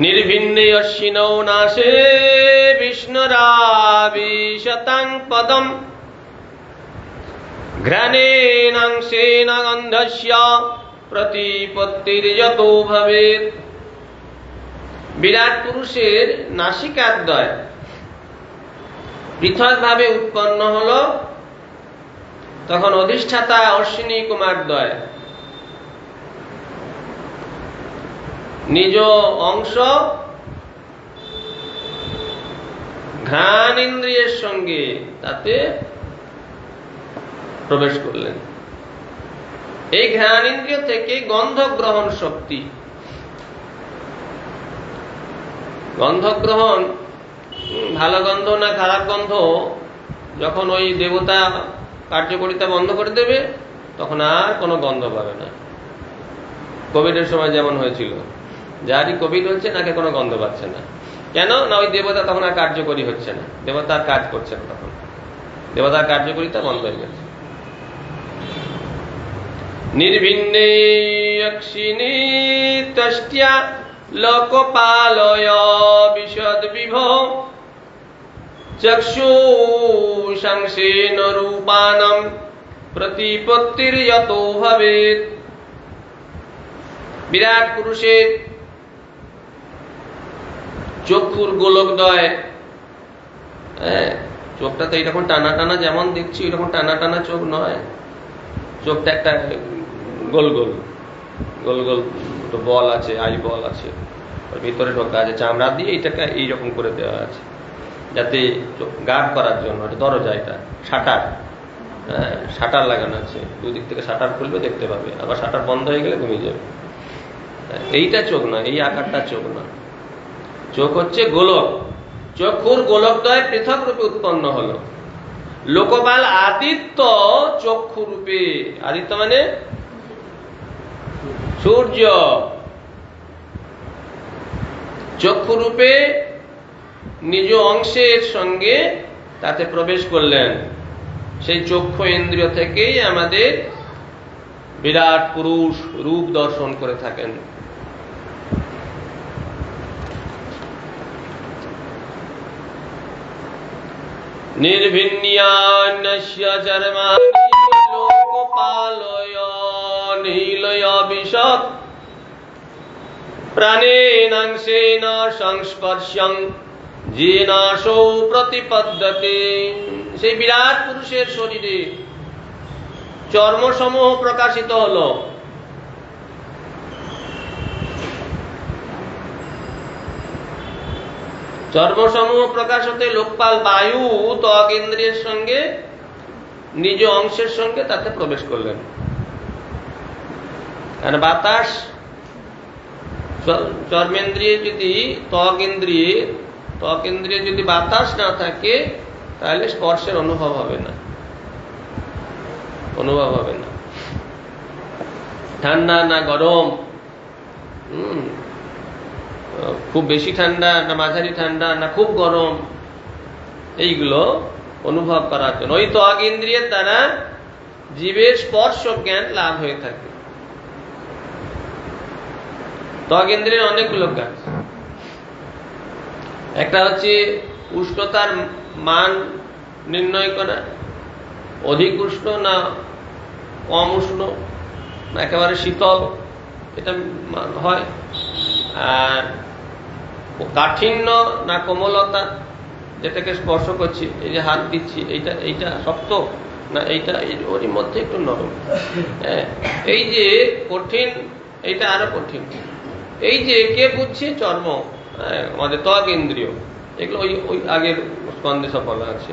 নির্ভিন্নে অশ্বিনৌ নাশে বিষ্ণুরাবিশতাং পদম ঘ্রাণেনাংশেন গন্ধস্য প্রতিপত্তির্যতো ভবেৎ। বিরাট পুরুষের নাসিকাদ্বয় পৃথক ভাবে উৎপন্ন হল, তখন অধিষ্ঠাতা অশ্বিনী কুমারদ্বয় নিজ অংশ ঘ্রাণ ইন্দ্রিয়ের সঙ্গে তাতে প্রবেশ করলেন। এই ঘ্রাণ ইন্দ্রিয় থেকে গন্ধ গ্রহণ শক্তি, গন্ধ গ্রহণ, ভালো গন্ধ না খারাপ গন্ধ, যখন ওই দেবতা কার্যকরিতা বন্ধ করে দেবে তখন আর কোনো গন্ধ পাবে না। কোভিডের সময় যেমন হয়েছিল, যারই কোভিড হচ্ছে নাকে কোনো গন্ধ পাচ্ছে না। কেন না, ওই দেবতা তখন আর কার্যকরী হচ্ছে না, দেবতা আর কাজ করছে না, তখন দেবতার কার্যকরিতা বন্ধ হয়ে গেছে। নির্ভিন্নে অক্ষিণী তষ্ট্যা লোকপালয় বিশদ বিভো চক্ষুষংসেন রূপানাম প্রতিপত্তির্যতো ভবেৎ। বিরাট পুরুষের চক্ষুর গোলকদ্বয়, চোখটা তো এইরকম টানা টানা যেমন দেখছি, এরকম টানা টানা চোখ নয়। চোখটা একটা গোল গোল গোল গোল বল আছে, আই বল আছে, ভিতরে ঢোকা আছে চামড়া দিয়ে, এইটাকে এইরকম করে দেওয়া আছে যাতে গার্ড করার জন্য। দরজা, এটা শাটার, শাটার লাগানো আছে, দুদিক থেকে শাটার খুলবে দেখতে পাবে, আবার শাটার বন্ধ হয়ে গেলে ঘুমিয়ে যাবে। এইটা চোখ না, এই আকারটা চোখ না, চোখ হচ্ছে গোলক। চক্ষুর গোলকদ্বয় পৃথক রূপে উৎপন্ন হলো। লোকপাল আদিত্য চক্ষু রূপে, আদিত্য মানে সূর্য, চক্ষু রূপে নিজ অংশের সঙ্গে তাতে প্রবেশ করলেন। সেই চক্ষু ইন্দ্রিয় থেকেই আমাদের বিরাট পুরুষ রূপ দর্শন করে থাকেন। নির্ভিন্যান্যস্য চর্মাণি লোকপালয় নীলয় বিশদ প্রাণেনাংশেন সংস্পর্শং যেনাসৌ প্রতিপদ্যতে। সেই বিরাট পুরুষের শরীরে চর্মসমূহ প্রকাশিত হল। চর্মসমূহ প্রকাশ হতে লোকপাল বায়ু ত্বক ইন্দ্রিয়ের সঙ্গে নিজ অংশের সঙ্গে তাতে প্রবেশ করলেন। কারণ বাতাস চর্মেন্দ্রিয়ে যদি ত্বক ইন্দ্রিয়ে যদি বাতাস না থাকে তাহলে স্পর্শের অনুভব হবে না। ঠান্ডা না গরম, খুব বেশি ঠান্ডা না মাঝারি ঠান্ডা না খুব গরম, এইগুলো অনুভব করার জন্য ওই ত্বক ইন্দ্রিয়ের দ্বারা জীবের স্পর্শ জ্ঞান লাভ হয়ে থাকে। ত্বক ইন্দ্রিয়ের অনেকগুলো কাজ। একটা হচ্ছে উষ্ণতার মান নির্ণয় করা, অধিক উষ্ণ না কম উষ্ণ না একেবারে শীতল, এটা হয়। আর কাঠিন্য না কোমলতা, যেটাকে স্পর্শ করছি, এই যে হাত দিচ্ছি এইটা শক্ত না, এইটা ওরই মধ্যে একটু নরম। এই যে কঠিন, এইটা আরো কঠিন। এই যে কে বুঝছে? চর্ম, আমাদের ত্বক ইন্দ্রিয়, এগুলো ওই আগের স্কন্ধে সব বলা আছে।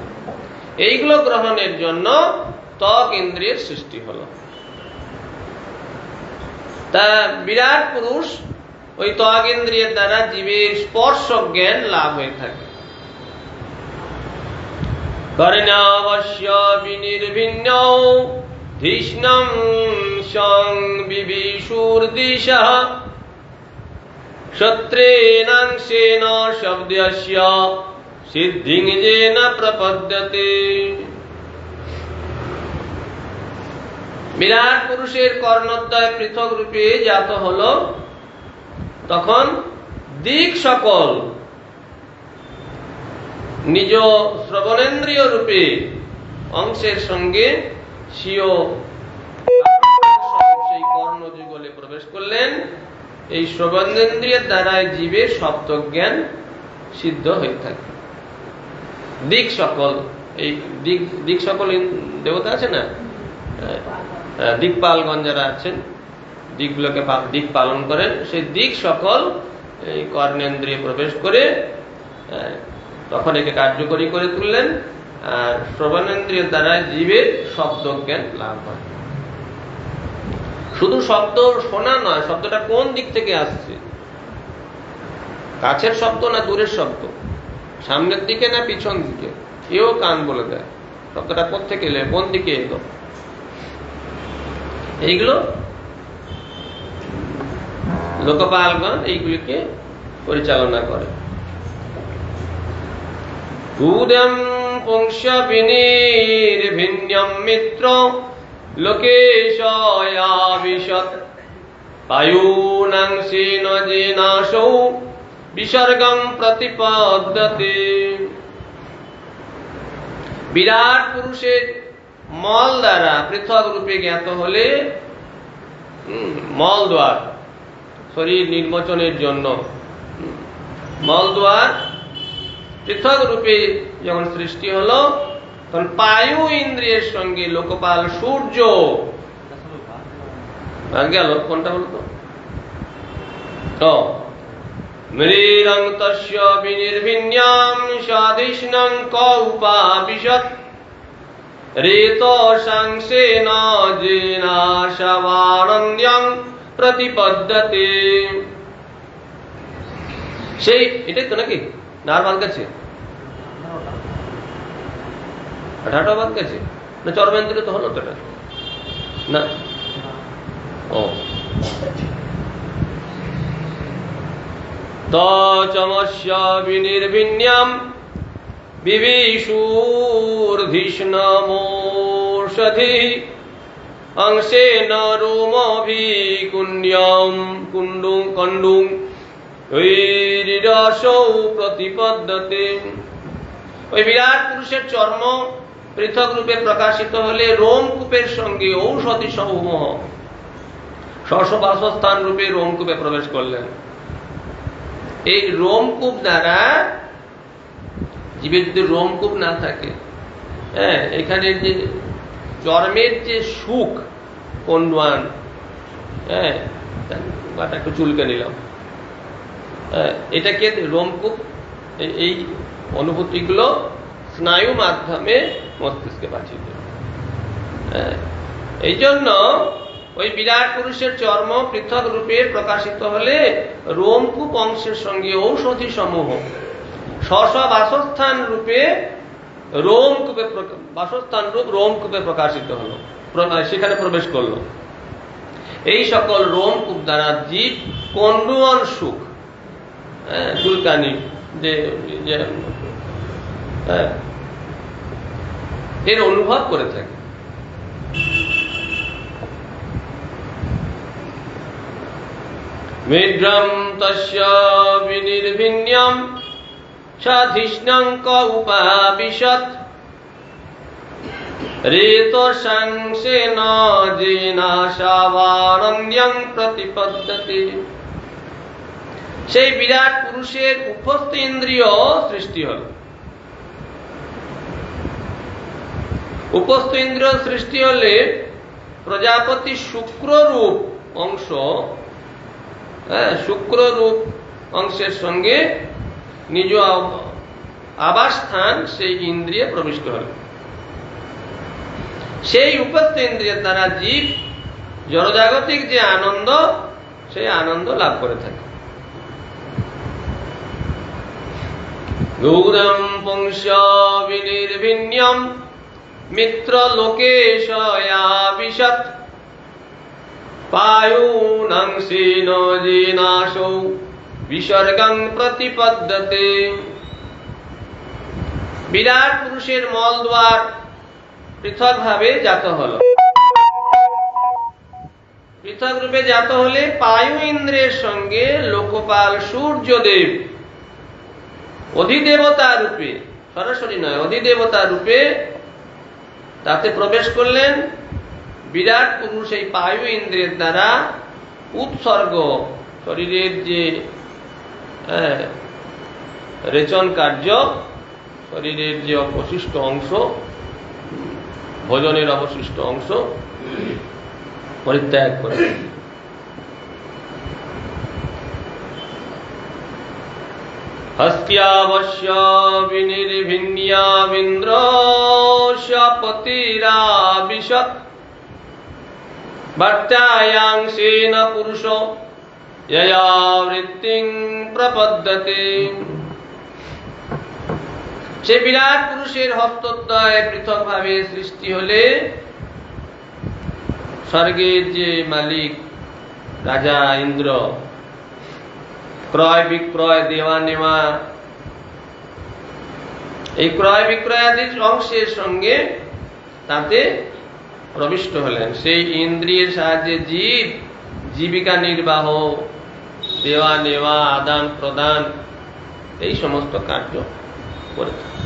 এইগুলো গ্রহণের জন্য ত্বক ইন্দ্রিয়ের সৃষ্টি হলো। তা বিরাট পুরুষ ওই ত্বক ইন্দ্রিয়ের দ্বারা জীবের স্পর্শ জ্ঞান লাভ হয়ে থাকে। কর্ণাবশ্য বিনির্ভিন্ন ধীষ্ণং সং বিবিষুর্দিশঃ ক্ষত্রেণাংশেন শব্দস্য সিদ্ধিং যেন প্রপদ্যতে। বিরাট পুরুষের কর্ণদ্বয় পৃথক রূপে জাত হল, তখন দিক সকল নিজ শ্রবণেন্দ্রিয় রূপে অংশের সঙ্গে স্বীয় সেই কর্ণযুগলে প্রবেশ করলেন। এই শ্রবণেন্দ্রিয়ের দ্বারাই জীবের সপ্ত জ্ঞান সিদ্ধ হয়ে থাকে। দিক সকল, এই দিক সকল দেবতা আছে না, দিকপালগণ যারা আছেন, দিকগুলোকে দিক পালন করেন, সেই দিক সকল এই কর্ণেন্দ্রিয়ে প্রবেশ করে তখন একে কার্যকরী করে তুললেন। আর শ্রবণেন্দ্রিয়ের দ্বারা জীবের শব্দ জ্ঞান লাভ হয়। শুধু শব্দ শোনা নয়, শব্দটা কোন দিক থেকে আসছে, কাছের শব্দ না দূরের শব্দ, সামনের দিকে না পিছন দিকে, এও কান বলে দেয় শব্দটা কোত্থেকে এলো, কোন দিকে এলো। এইগুলো লোকপালগণ এইগুলিকে পরিচালনা করে। উদম পুংস বিনির্ভিন্যম মিত্র লোকেশয়াবিশত পায়ুনাংশেন যেনাসৌ বিসর্গম প্রতিপদ্যতে। বিরাট পুরুষের মল দ্বারা পৃথক রূপে জ্ঞাত হলে, মল দ্বার শরীর নির্মোচনের জন্য মল দ্বার পৃথক রূপে যখন সৃষ্টি হলো, তখন পায়ু ইন্দ্রিয়ের সঙ্গে লোকপাল সূর্য গেল। কোনটা বলতো? মৃরং তস্য বিনির্ভিন্যাম সাধিষ্ণং কৌপাবিশত রেতসাংশেন যেনাশবারণ্যং প্রতিপদ্যতে। সেই এটাই তো নাকি না, আর বাদ গেছে? 18টা বাদ গেছে না? চর্মেন্দ্রিয় তো হলো তো এটা না? ও তমস্য বিনির্ভিন্যাম বিবিষূর্ধিষ্ণমোষধি অংশেন রোমভিকুণ্যম কুণ্ডুং কণ্ডুং ঐরিরসৌ প্রতিপদ্যতে। ওই বিরাট পুরুষের চর্ম পৃথক রূপে প্রকাশিত হলে রোমকূপের সঙ্গে ঔষধি সমূহ বাসস্থান রূপে রোমকূপে প্রবেশ করলেন। এই রোমকূপ দ্বারা জীবের যদি রোমকূপ না থাকে, এখানে যে চর্মের যে সুখ কন্ডুয়ান, একটু চুলকে নিলাম, এটাকে রোমকূপ, এই অনুভূতিগুলো স্নায়ু মাধ্যমে মস্তিষ্কে পাঠিয়ে দেবে। এই জন্য ওই বিরাট পুরুষের চর্ম পৃথক রূপে প্রকাশিত হলে রোমকূপ অংশের সঙ্গে ঔষধি সমূহ বাসস্থান রূপে রোমকূপে, বাসস্থান রূপ রোমকূপে প্রকাশিত হলো, সেখানে প্রবেশ করলো। এই সকল রোমকূপ দ্বারা জীব কন্ডুয়ান সুখ, চুলকানি, যে এর অনুভব করে থাকে। মেড্রম তস্য বিনির্ভিন্যম সাধিষ্ণং কৌপাবিশত রেতসাংশেন যেনাশবারণ্যং প্রতিপদ্যতে। সেই বিরাট পুরুষের উপস্থ ইন্দ্রিয় সৃষ্টি হল। উপস্থ ইন্দ্রিয় সৃষ্টি হলে প্রজাপতি শুক্ররূপ অংশ, শুক্ররূপ অংশের সঙ্গে নিজ আবাসস্থান সেই ইন্দ্রিয়ে প্রবিষ্ট হল। সেই উপস্থ ইন্দ্রিয়ের দ্বারা জীব জড়জাগতিক যে আনন্দ, সেই আনন্দ লাভ করে থাকে। গৌরম পুংস বিনির্ভিন্যম মিত্র লোকেশয়া বিশত পায়ুনংসীন জিনাশৌ বিসর্গং প্রতিপদ্যতে। বিরাট পুরুষের মলদ্বার পৃথক ভাবে জাত হল। পৃথক রূপে জাত হলে পায়ু ইন্দ্রের সঙ্গে লোকপাল সূর্যদেব অধিদেবতা রূপে, সরাসরি নয়, অধিদেবতা রূপে তাতে প্রবেশ করলেন। বিরাট পুরুষ এই পায়ু ইন্দ্রের দ্বারা উৎসর্গ, শরীরের যে রেচন কার্য, শরীরের যে অবশিষ্ট অংশ, ভোজনের অবশিষ্ট অংশ পরিত্যাগ করে হস্ত্যাবশ্য বিনির্ভিন্যামিন্দ্রশপতিরাবিশত ভট্টায়াংশেন পুরুষ यया वृत्तिं प्रपद्यते। সে বিরাট পুরুষের হস্তদ্বয় পৃথক ভাবে সৃষ্টি হলে স্বর্গের যে মালিক রাজা ইন্দ্র, ক্রয় বিক্রয় দেওয়া নেওয়া, এই ক্রয় বিক্রয়াদির অংশের সঙ্গে তাতে প্রবিষ্ট হলেন। সেই ইন্দ্রিয়ের সাহায্যে জীব জীবিকা নির্বাহ, দেওয়া নেওয়া, আদান প্রদান, এই সমস্ত কার্য করে থাকে।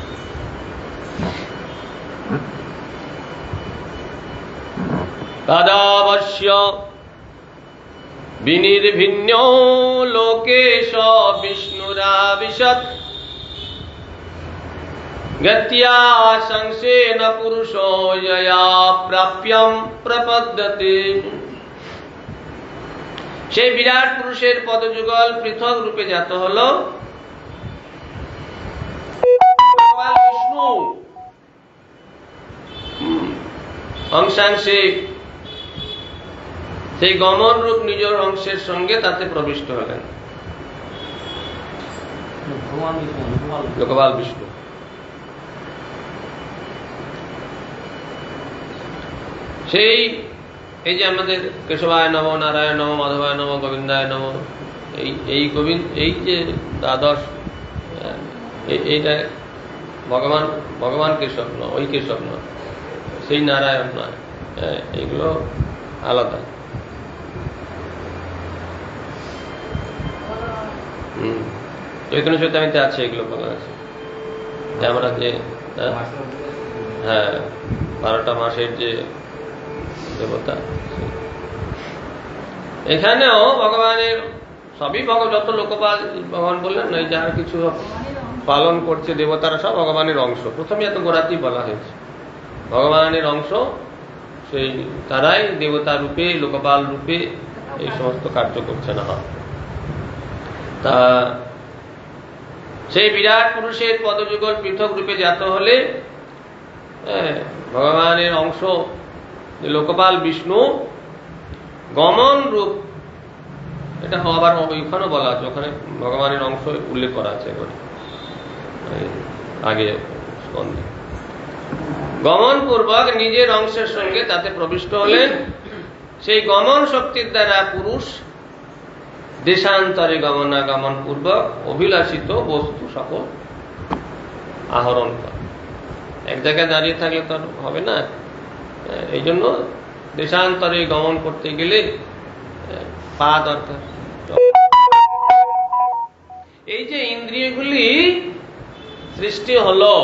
তদাবশ্য বিনির্ভিন্ন লোকেশ বিষ্ণুরাবিশত গত্যা সংসেন পুরুষো যয়া প্রাপ্যম প্রপদ্যতে। সেই বিরাট পুরুষের পদযুগল পৃথক রূপে জাত হল। বিষ্ণু অংশাংশে সেই গমন রূপ নিজের অংশের সঙ্গে তাতে প্রবিষ্ট হলেন লোকপাল বিষ্ণু। সেই এই যে আমাদের কেশবায় নম, নারায়ণ নম, মাধবায় নম, গোবিন্দায় নম, এই যে দ্বাদশ, এইটা ভগবান কেশব নয়, ওই কেশব নয়, সেই নারায়ণ নয়, এইগুলো আলাদা। চৈতন্য চৈতামিতে আছে, এগুলো বলা আছে। আমরা যে 12টা মাসের যে দেবতা, এখানেও ভগবানের সবই যত লোকপাল ভগবান বললেন, এই যার কিছু পালন করছে দেবতারা সব ভগবানের অংশ। প্রথমে এত গোড়াতেই বলা হয়েছে ভগবানের অংশ, সেই তারাই দেবতা রূপে, লোকপাল রূপে এই সমস্ত কার্য করছে না। তা সেই বিরাট পুরুষের পদযুগল পৃথক রূপে জাত হলে ভগবানের অংশ লোকপাল বিষ্ণু গমন রূপ, এটা আবার ওইখানেও বলা আছে, ওখানে ভগবানের অংশ উল্লেখ করা আছে আগে স্কন্ধে। গমন পূর্বক নিজের অংশের সঙ্গে তাতে প্রবিষ্ট হলেন। সেই গমন শক্তির দ্বারা পুরুষ দেশান্তরে গমনাগমন পূর্বক অভিলাষিত বস্তু সকল আহরণ করে। এক জায়গায় দাঁড়িয়ে থাকলে তো হবে না, এই জন্য দেশান্তরে গমন করতে গেলে পা দরকার। এই যে ইন্দ্রিয়গুলি সৃষ্টি হলো,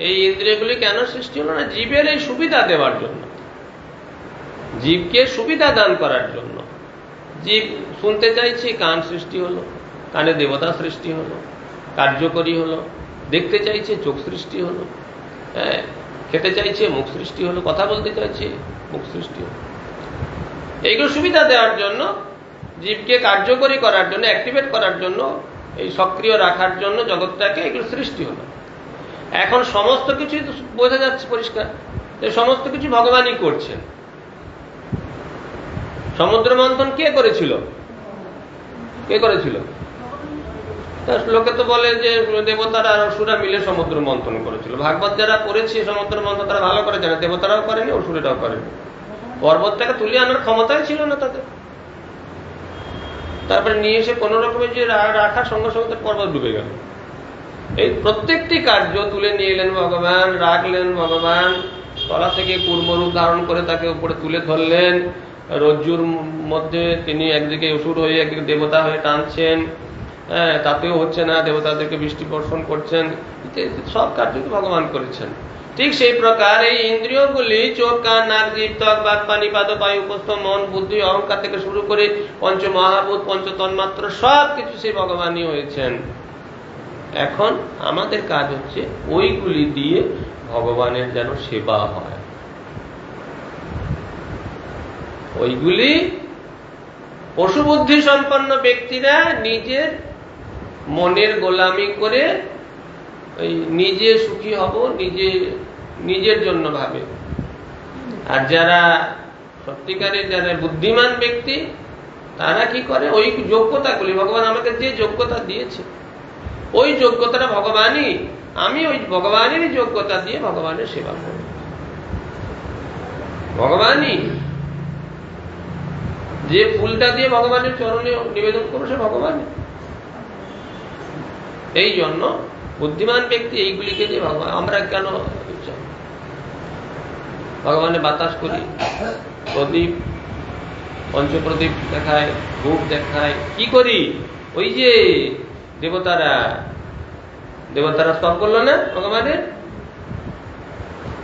এই ইন্দ্রিয়গুলি কেন সৃষ্টি হলো না? জীবের এই সুবিধা দেওয়ার জন্য, জীবকে সুবিধা দান করার জন্য। জীব শুনতে চাইছে, কান সৃষ্টি হলো, কানে দেবতা সৃষ্টি হলো, কার্যকরী হলো। দেখতে চাইছে, চোখ সৃষ্টি হলো। খেতে চাইছে, মুখ সৃষ্টি হলো, কথা বলতে চাইছে, মুখ সৃষ্টি হলো। এইগুলো সুবিধা দেওয়ার জন্য, জীবকে কার্যকরী করার জন্য, অ্যাক্টিভেট করার জন্য, এই সক্রিয় রাখার জন্য জগৎটাকে এগুলো সৃষ্টি হলো। এখন সমস্ত কিছু বোঝা যাচ্ছে পরিষ্কার, সমস্ত কিছু ভগবানই করছেন। সমুদ্র মন্থন কে করেছিল? কে করেছিল? লোকে তো বলে যে দেবতারা আর অসুরা মিলে সমুদ্র মন্থন করেছিল। ভাগবত যারা পড়েছে সমুদ্র মন্থন তারা ভালো করে জানে, দেবতারাও করেনি, অসুরেরাও করেনি। পর্বতটাকে তুলে আনার ক্ষমতাই ছিল না তাদের। তারপরে নিয়ে এসে কোন রকমের যে রাখার সঙ্গে সঙ্গে পর্বত ডুবে গেল। এই প্রত্যেকটি কার্য তুলে নিয়ে এলেন ভগবান, রাখলেন ভগবান, তলা থেকে কুর্মরূপ ধারণ করে তাকে উপরে তুলে ধরলেন। রজ্জুর মধ্যে তিনি একদিকে অসুর হয়ে একদিকে দেবতা হয়ে টানছেন, তাতেও হচ্ছে না, দেবতাদেরকে বৃষ্টি বর্ষণ করছেন। সব কার্য ভগবান করেছেন। ঠিক সেই প্রকার এই ইন্দ্রিয়গুলি, চোখ, কান, নাক, জিভ, ত্বক, বাক, পানি, পাদ, বায়ু, উপস্থ, মন, বুদ্ধি, অহংকার থেকে শুরু করে পঞ্চ মহাভূত, পঞ্চ তন্মাত্র সব কিছু সেই ভগবানই হয়েছেন। এখন আমাদের কাজ হচ্ছে ওইগুলি দিয়ে ভগবানের যেন সেবা হয়। ওইগুলি পশুবুদ্ধি সম্পন্ন ব্যক্তিরা নিজের মনের গোলামি করে ওই নিজে সুখী হব, নিজের জন্য ভাবে। আর যারা সত্যিকারের যারা বুদ্ধিমান ব্যক্তি তারা কি করে, ওই যোগ্যতাগুলি, ভগবান আমাকে যে যোগ্যতা দিয়েছে ওই যোগ্যতাটা ভগবানই, আমি ওই ভগবানেরই যোগ্যতা দিয়ে ভগবানের সেবা করব। ভগবানই যে ফুলটা দিয়ে ভগবানের চরণে নিবেদন করবো সে ভগবানই। এই জন্য বুদ্ধিমান ব্যক্তি এইগুলিকে দিয়ে ভগবান, আমরা কেন ভগবানের বাতাস করি, প্রদীপ, পঞ্চপ্রদীপ দেখায়, ধূপ দেখায়, কি করি? ওই যে দেবতারা স্তব করলো না ভগবানের,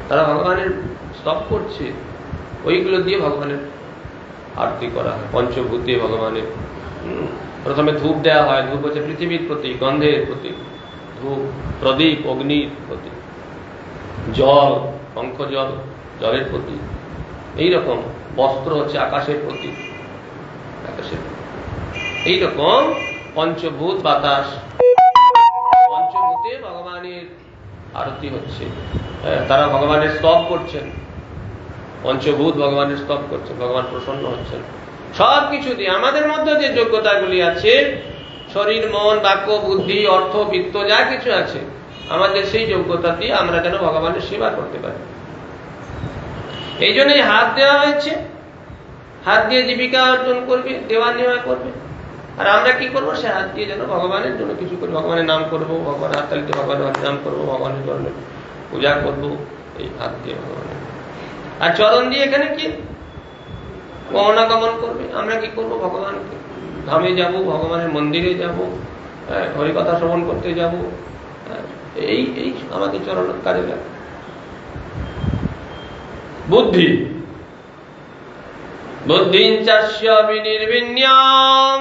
তারা ভগবানের স্তব করছে, ওইগুলো দিয়ে ভগবানের আরতি করা হয়। পঞ্চভূত দিয়ে ভগবানের প্রথমে ধূপ দেওয়া হয়। ধূপ হচ্ছে পৃথিবীর প্রতি, গন্ধের প্রতি, ধূপ, প্রদীপ, অগ্নির প্রতি, জল, শঙ্খ জল, জলের প্রতি, এইরকম বস্ত্র হচ্ছে আকাশের প্রতি, আকাশের এইরকম পঞ্চভূত, বাতাস, পঞ্চভূতে ভগবানের আরতি হচ্ছে। তারা ভগবানের স্তব করছেন, পঞ্চভূত ভগবানের স্তব করছেন, ভগবান প্রসন্ন হচ্ছেন। সবকিছু দিয়ে আমাদের মধ্যে যে যোগ্যতাগুলি আছে, শরীর, মন, বাক্য, বুদ্ধি, অর্থ, বিত্ত, যা কিছু আছে, আমাদের সেই যোগ্যতা দিয়ে আমরা যেন ভগবানের সেবা করতে পারি। এই জন্যই হাত দেওয়া হয়েছে। হাত দিয়ে জীবিকা অর্জন করবে, দেওয়া নেওয়া করবে। আর আমরা কি করবো? সে হাত দিয়ে যেন ভগবানের জন্য কিছু করি, ভগবানের নাম করবো, ভগবানের হাততালিতে ভগবানের নাম করবো, ভগবানের জন্য পূজা করবো, এই হাত দিয়ে ভগবানের। আর চরণ দিয়ে এখানে কি গমনাগমন করবে। আমরা কি করবো? ভগবানকে ধামে যাব, ভগবানের মন্দিরে যাব, হরিকথা শ্রবণ করতে যাব, এই আমাদের চরণের কাজে লাগে। বুদ্ধি বুদ্ধিঞ্চাস্য বিনির্বিণ্যাম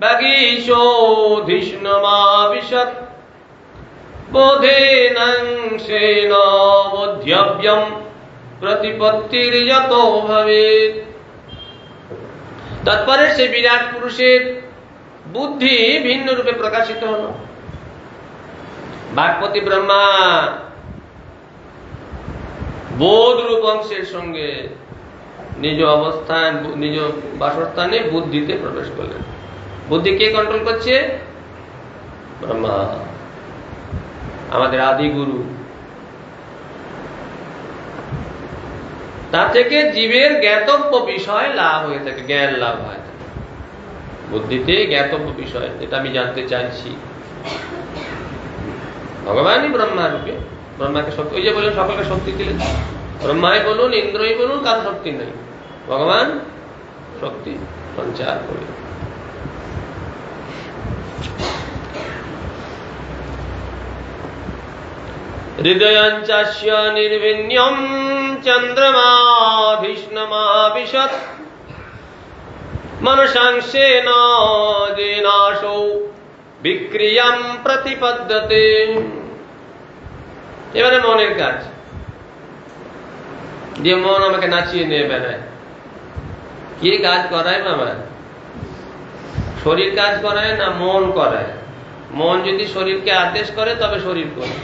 বাগীশোধিষ্ণমাবিশৎ বোধেনাংশেন বোধ্যব্যম প্রতিপত্তির্যতো ভবেৎ। তৎপরে সে বিরাট পুরুষের বুদ্ধি ভিন্ন রূপে প্রকাশিত হল। বাগপতি ব্রহ্মা বোধ রূপ অংশের সঙ্গে নিজ অবস্থান, নিজ বাসস্থানে বুদ্ধিতে প্রবেশ করলেন। বুদ্ধি কে কন্ট্রোল করছে? ব্রহ্মা, আমাদের আদি গুরু। তা থেকে জীবের জ্ঞাতব্য বিষয় লাভ হয়ে থাকে, জ্ঞান লাভ হয় থাকে। বুদ্ধিতে জ্ঞাতব্য বিষয়, এটা আমি জানতে চাইছি। ভগবানই ব্রহ্মা রূপে ব্রহ্মাকে শক্তি, ওই যে বললেন সকলকে শক্তি দিলেন। ব্রহ্মাই বলুন, ইন্দ্রই বলুন, কারো শক্তি নেই, ভগবান শক্তি সঞ্চার করে। হৃদয়ঞ্চাস্য নির্ভিন্যম চন্দ্রমাভীষ্ণমাবিশৎ মনসাংশেন যেনাশৌ বিক্রিয়াম প্রতিপদ্যতে। এবারে মনের কাজ। যে মন আমাকে নাচিয়ে নিয়ে বেড়ায়। কি কাজ করায় বাবা? শরীর কাজ করায় না মন করায়? মন যদি শরীরকে আদেশ করে তবে শরীর করে,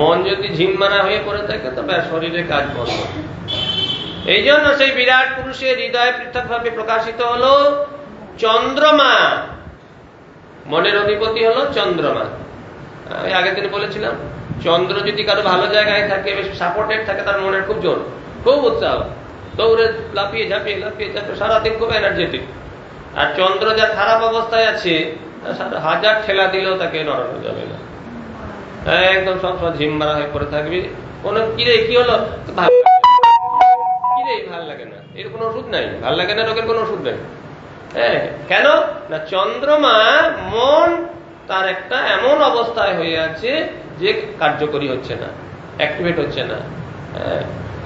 মন যদি ঝিমমারা হয়ে পড়ে থাকে তবে শরীরে কাজ বন্ধ। এই জন্য সেই বিরাট পুরুষের হৃদয় পৃথকভাবে প্রকাশিত হলো চন্দ্রমা। মনের অধিপতি হলো চন্দ্রমা। আমি আগের দিন বলেছিলাম, চন্দ্র যদি কারো ভালো জায়গায় থাকে, বেশ সাপোর্টেড থাকে, তার মনের খুব জোর, খুব উৎসাহ, দৌড়ে লাফিয়ে ঝাঁপিয়ে সারাদিন খুব এনার্জেটিক। আর চন্দ্র যার খারাপ অবস্থায় আছে, হাজার ঠেলা দিলেও তাকে নড়ানো যাবে না, একদম সবসময় ঝিমমারা হয়ে পড়ে থাকবি। কোনো কিরে কি হলো, কিরে ভাল লাগে না, এর কোনো ওষুধ নাই, ভাল লাগে না রোগের কোনো ওষুধ নেই। হ্যাঁ, কেন না চন্দ্রমা মন তার একটা এমন অবস্থায় হয়ে আছে যে কার্যকরী হচ্ছে না, অ্যাক্টিভেট হচ্ছে না।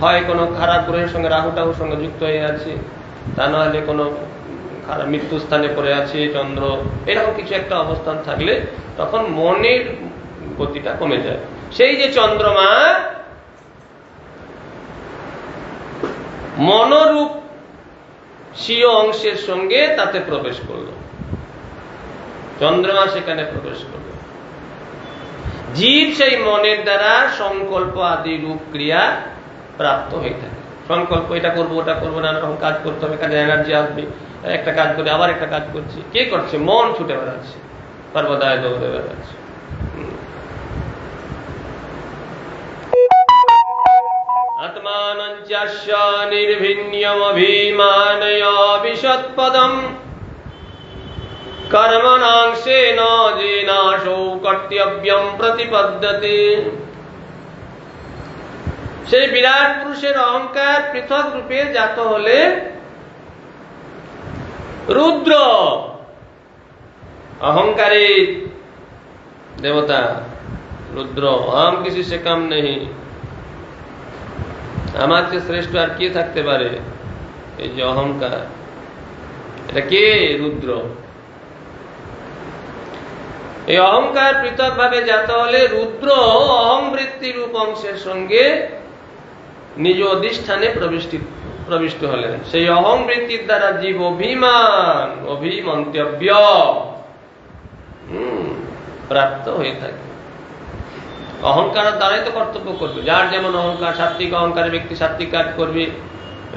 হয় কোনো খারাপ গ্রহের সঙ্গে, রাহু টাহুর সঙ্গে যুক্ত হয়ে আছে, তা নাহলে কোনো খারাপ মৃত্যু স্থানে পড়ে আছে চন্দ্র, এরকম কিছু একটা অবস্থান থাকলে তখন মনের গতিটা কমে যায়। সেই যে চন্দ্রমা মনোরূপ স্বীয় অংশের সঙ্গে তাতে প্রবেশ করলো, চন্দ্রমা সেখানে প্রবেশ করলো। জীব সেই মনের দ্বারা সংকল্প আদি রূপ ক্রিয়া প্রাপ্ত হয়ে থাকে। সংকল্প, এটা করবো ওটা করবো, নানা রকম কাজ করতে হবে, কাজে এনার্জি আসবে, একটা কাজ করে আবার একটা কাজ করছি। কে করছে? মন ছুটে বেড়াচ্ছে, সর্বদায় দৌড়ে বেড়াচ্ছে। আত্মানঞ্চাস্য নির্ভিন্যমভিমানয় বিশৎপদম কর্মণাংশেন যেনাশৌ কর্তব্যম প্রতিপদ্যতে। সেই বিরাট পুরুষের অহংকার পৃথক রূপে জাত হলে রুদ্র, অহংকারী দেবতা রুদ্র, हम किसी से कम नहीं, আমার চেয়ে শ্রেষ্ঠ আর কে থাকতে পারে? এই যে অহংকার, এটা কে? রুদ্র। এই অহংকার পৃথক ভাবে জাত হলে রুদ্র অহংবৃত্তি রূপ অংশের সঙ্গে নিজ অধিষ্ঠানে প্রবিষ্ট হলেন। সেই অহংবৃত্তির দ্বারা জীব অভিমান, অভিমন্তব্য প্রাপ্ত হয়ে থাকে। অহংকারের দ্বারাই তো কর্তব্য করবে। যার যেমন অহংকার, সাত্ত্বিক অহংকারের ব্যক্তি সাত্ত্বিক কাজ করবে,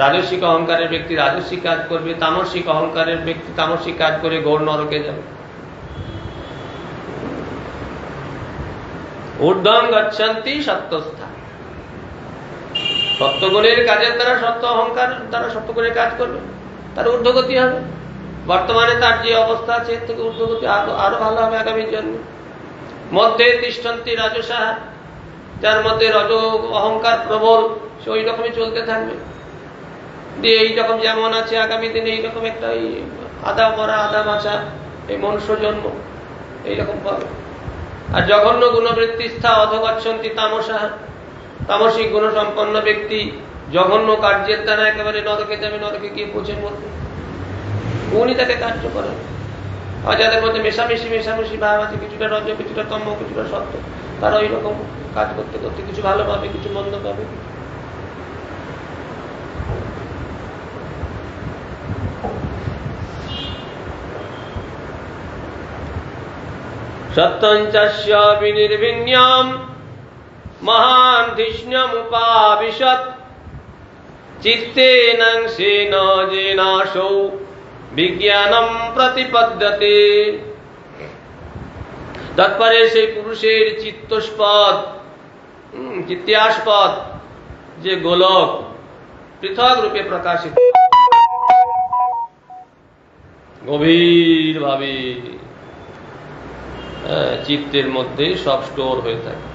রাজস্বিক অহংকারের ব্যক্তি রাজস্বিক কাজ করবে, তামসিক অহংকারের ব্যক্তি তামসিক কাজ করে ঘোর নরকে যাবে। ঊর্ধ্বং গচ্ছন্তি সত্যস্থা, সত্যগুণের কাজের দ্বারা, সত্য অহংকার দ্বারা সত্যগুণের কাজ করবে, তার ঊর্ধ্বগতি হবে। বর্তমানে তার যে অবস্থা আছে এর থেকে ঊর্ধ্বগতি আরো ভালো হবে আগামী জন্মে। মধ্যে তিষ্ঠন্তি রাজসা, যার মধ্যে রজ অহংকার প্রবল, সে ওই রকমই চলতে থাকবে, দিয়ে এইরকম যেমন আছে আগামী দিনে এইরকম একটা আধা মরা আধা বাঁচা এই মনুষ্য জন্ম এইরকম পাবে। আর জঘন্য গুণবৃত্তিস্থা অধগচ্ছন্তি তামসা, তামসিক গুণসম্পন্ন ব্যক্তি জঘন্য কার্যের দ্বারা একেবারে নরকে যাবে, নরকে গিয়ে পৌঁছে মরবে। উনি তাকে কার্য করেন। আর যাদের মধ্যে মেশামেশি ভাব আছে, কিছুটা রজ, কিছুটা তম, কিছুটা সত্য, তারা ওই রকম কাজ করতে করতে কিছু ভালো পাবে, কিছু মন্দ পাবে। সত্যঞ্চস্য বিনির্ভিন্যম মহান ধিষ্ণ্যমুপাবিশৎ চিত্তেনাংশেন যেনাশৌ বিজ্ঞানম প্রতিপদ্যতে। তৎপরে সেই পুরুষের চিত্তস্পদ, চিত্তাস্পদ যে গোলক পৃথক রূপে প্রকাশিত, গভীর ভাবে চিত্তের মধ্যে সব স্টোর হয়ে থাকে।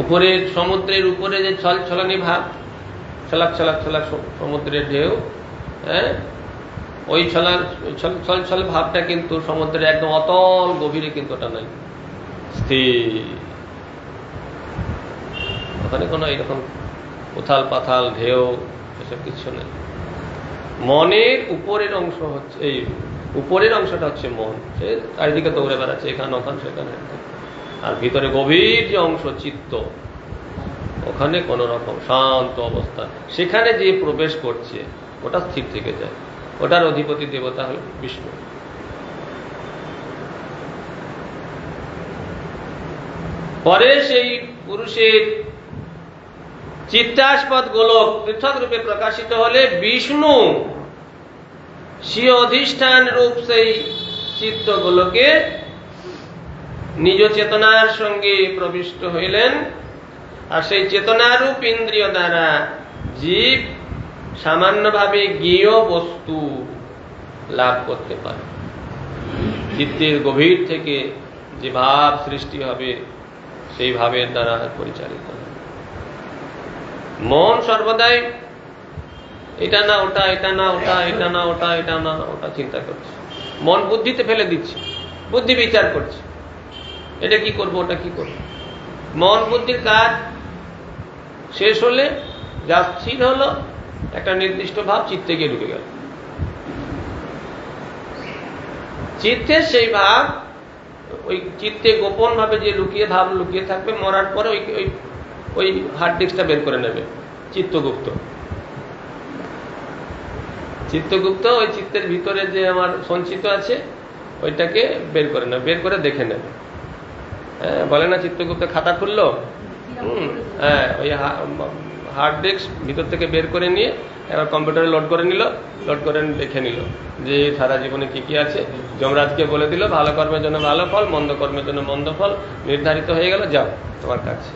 উপরের সমুদ্রের উপরে যে ছলছলানি ভাব, ছলাক ছলাক ছলাক সমুদ্রের ঢেউ, ওই ছল ভাবটা কিন্তু সমুদ্রের একদম অতল গভীরে কিন্তু ওটা নাই, স্থির। ওখানে কোনো এইরকম উথাল পাথাল ঢেউ এসব কিছু নেই। মনের উপরের অংশ হচ্ছে, এই উপরের অংশটা হচ্ছে মন, সে চারিদিকে দৌড়ে বেড়াচ্ছে, এখানে ওখানে সেখানে। আর ভিতরে গভীর যে অংশ চিত্ত, ওখানে কোন রকম শান্ত অবস্থা, সেখানে যে প্রবেশ করছে ওটা স্থির থেকে যায়। ওটার অধিপতি দেবতা হল বিষ্ণু। পরে সেই পুরুষের চিত্তাস্পদ গোলক পৃথক রূপে প্রকাশিত হলে বিষ্ণু স্বীয় অধিষ্ঠান রূপ সেই চিত্ত গোলকে নিজ চেতনার সঙ্গে প্রবিষ্ট হইলেন। আর সেই চেতনারূপ ইন্দ্রিয় দ্বারা জীব সামান্যভাবে জ্ঞেয় বস্তু লাভ করতে পারে। চিত্তের গভীর থেকে যে ভাব সৃষ্টি হবে সেই ভাবের দ্বারা পরিচালিত হবে। মন সর্বদাই এটা না ওটা, এটা না ওটা, এটা না ওটা, এটা না ওটা চিন্তা করছে। মন বুদ্ধিতে ফেলে দিচ্ছে, বুদ্ধি বিচার করছে, এটা কি করব, ওটা কি করব। মন বুদ্ধির কাজ শেষ হলে যা স্থির হলো, একটা নির্দিষ্ট ভাব চিত্তে গিয়ে ঢুকে গেল। চিত্তের সেই ভাব, ওই চিত্তে গোপন ভাবে যে ভাব লুকিয়ে থাকবে, মরার পরে ওই হার্ড ডিস্কটা বের করে নেবে চিত্তগুপ্ত। চিত্তগুপ্ত ওই চিত্তের ভিতরে যে আমার সঞ্চিত আছে ওইটাকে বের করে নেবে, বের করে দেখে নেবে। বলে না চিত্তগুপ্ত খাতা খুললো, ওই হার্ড ডিস্ক ভিতর থেকে বের করে নিয়ে এবার কম্পিউটারে লোড করে নিল, লোড করে দেখে নিল যে সারা জীবনে কি কি আছে। যমরাজকে বলে দিল ভালো কর্মের জন্য ভালো ফল, মন্দ কর্মের জন্য মন্দ ফল নির্ধারিত হয়ে গেল, যাও তোমার কাছে।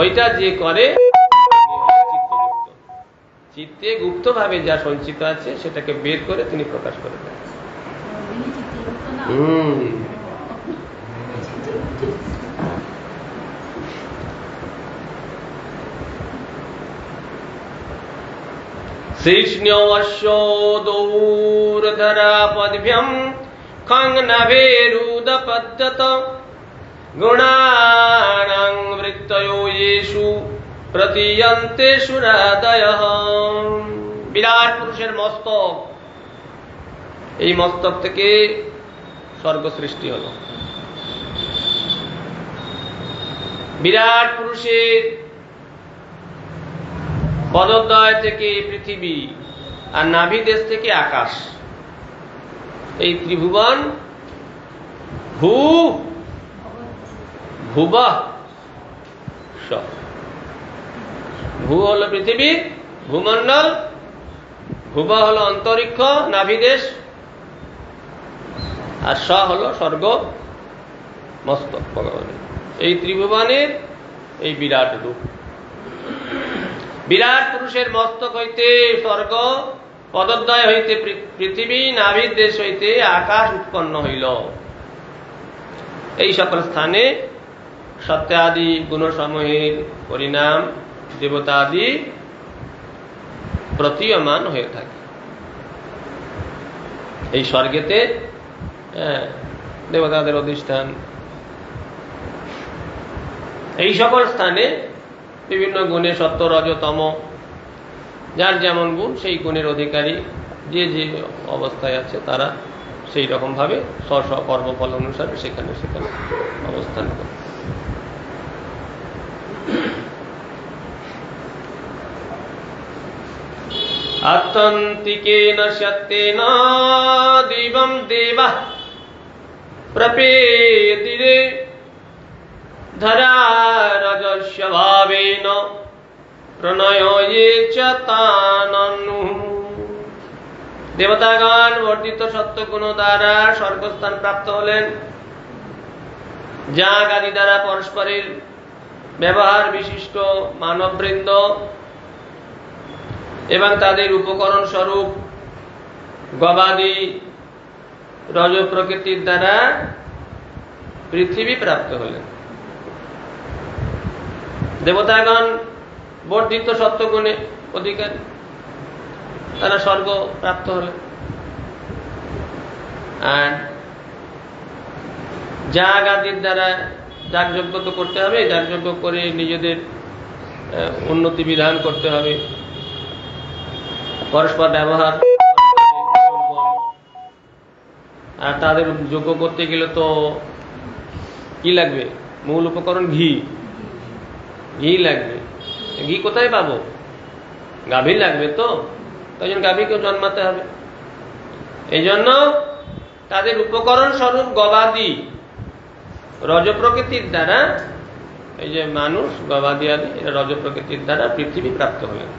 ওইটা যে করে চিত্তগুপ্ত। চিত্তে গুপ্ত ভাবে যা সঞ্চিত আছে সেটাকে বের করে তিনি প্রকাশ করে দেন। শ্রীষ্ণ্যশ্বদৌর্ধরাপদ্ভ্যম খংনভেরুদপদ্যত গুণানাং বৃত্তয়ো येषु প্রতীয়ন্তে সুরাদয়ঃ। বিরাট পুরুষের মস্তক, এই মস্তক থেকে স্বর্গ সৃষ্টি হল। বিরাট পুরুষের পদদ্বয় থেকে পৃথিবী, আর নাভি দেশ থেকে আকাশ, এই ত্রিভুবন ভুবঃ স। ভূ হল পৃথিবী, ভূমণ্ডল, ভুব হল অন্তরিক্ষ, নাভিদেশ, আর স হল স্বর্গ মস্তক ভগবানের। এই ত্রিভুবনের এই বিরাট রূপ। বিরাট পুরুষের মস্তক হইতে স্বর্গ, পদদ্বয় হইতে পৃথিবী, নাভির দেশ হইতে আকাশ উৎপন্ন হইল। এই সকল স্থানে সত্যাদি গুণসমূহের পরিণাম দেবতাদি প্রতীয়মান হয়ে থাকে। এই স্বর্গেতে দেবতাদের অধিষ্ঠান। এই সকল স্থানে বিভিন্ন গুণে সত্য রজ তম, যার যেমন গুণ সেই গুণের অধিকারী যে যে অবস্থায় আছে তারা সেই রকম ভাবে স্ব স্ব কর্মফল অনুসারে সেখানে সেখানে অবস্থান করে। আত্যন্তিকেন সত্যেন দিবং দেবঃ প্রপেদিরে ধরারজস্য ভাবেন প্রণয়ে চ তাননু। দেবতাগণ বর্ধিত সত্যগুণ দ্বারা স্বর্গস্থান প্রাপ্ত হলেন। যাগ আদি দ্বারা পরস্পরের ব্যবহার বিশিষ্ট মানববৃন্দ এবং তাদের উপকরণ স্বরূপ গবাদি রজ প্রকৃতির দ্বারা পৃথিবী প্রাপ্ত হলেন। দেবতাগণ বর্ধিত সত্যগুণে অধিকারী, তারা স্বর্গ প্রাপ্ত হলেন। আর যাগ আদির দ্বারা যাগযজ্ঞ তো করতে হবে, যাগযজ্ঞ করে নিজেদের উন্নতি বিধান করতে হবে, পরস্পর ব্যবহার। আর তাদের যজ্ঞ করতে গেলে তো কি লাগবে? মূল উপকরণ ঘি। ঘি লাগবে। ঘি কোথায় পাবো? গাভী লাগবে তো, তাই জন্য গাভীকেও জন্মাতে হবে। এই জন্য তাদের উপকরণ স্বরূপ গবাদি, রজ প্রকৃতির দ্বারা, এই যে মানুষ গবাদি আদি, এরা রজ প্রকৃতির দ্বারা পৃথিবী প্রাপ্ত হলেন।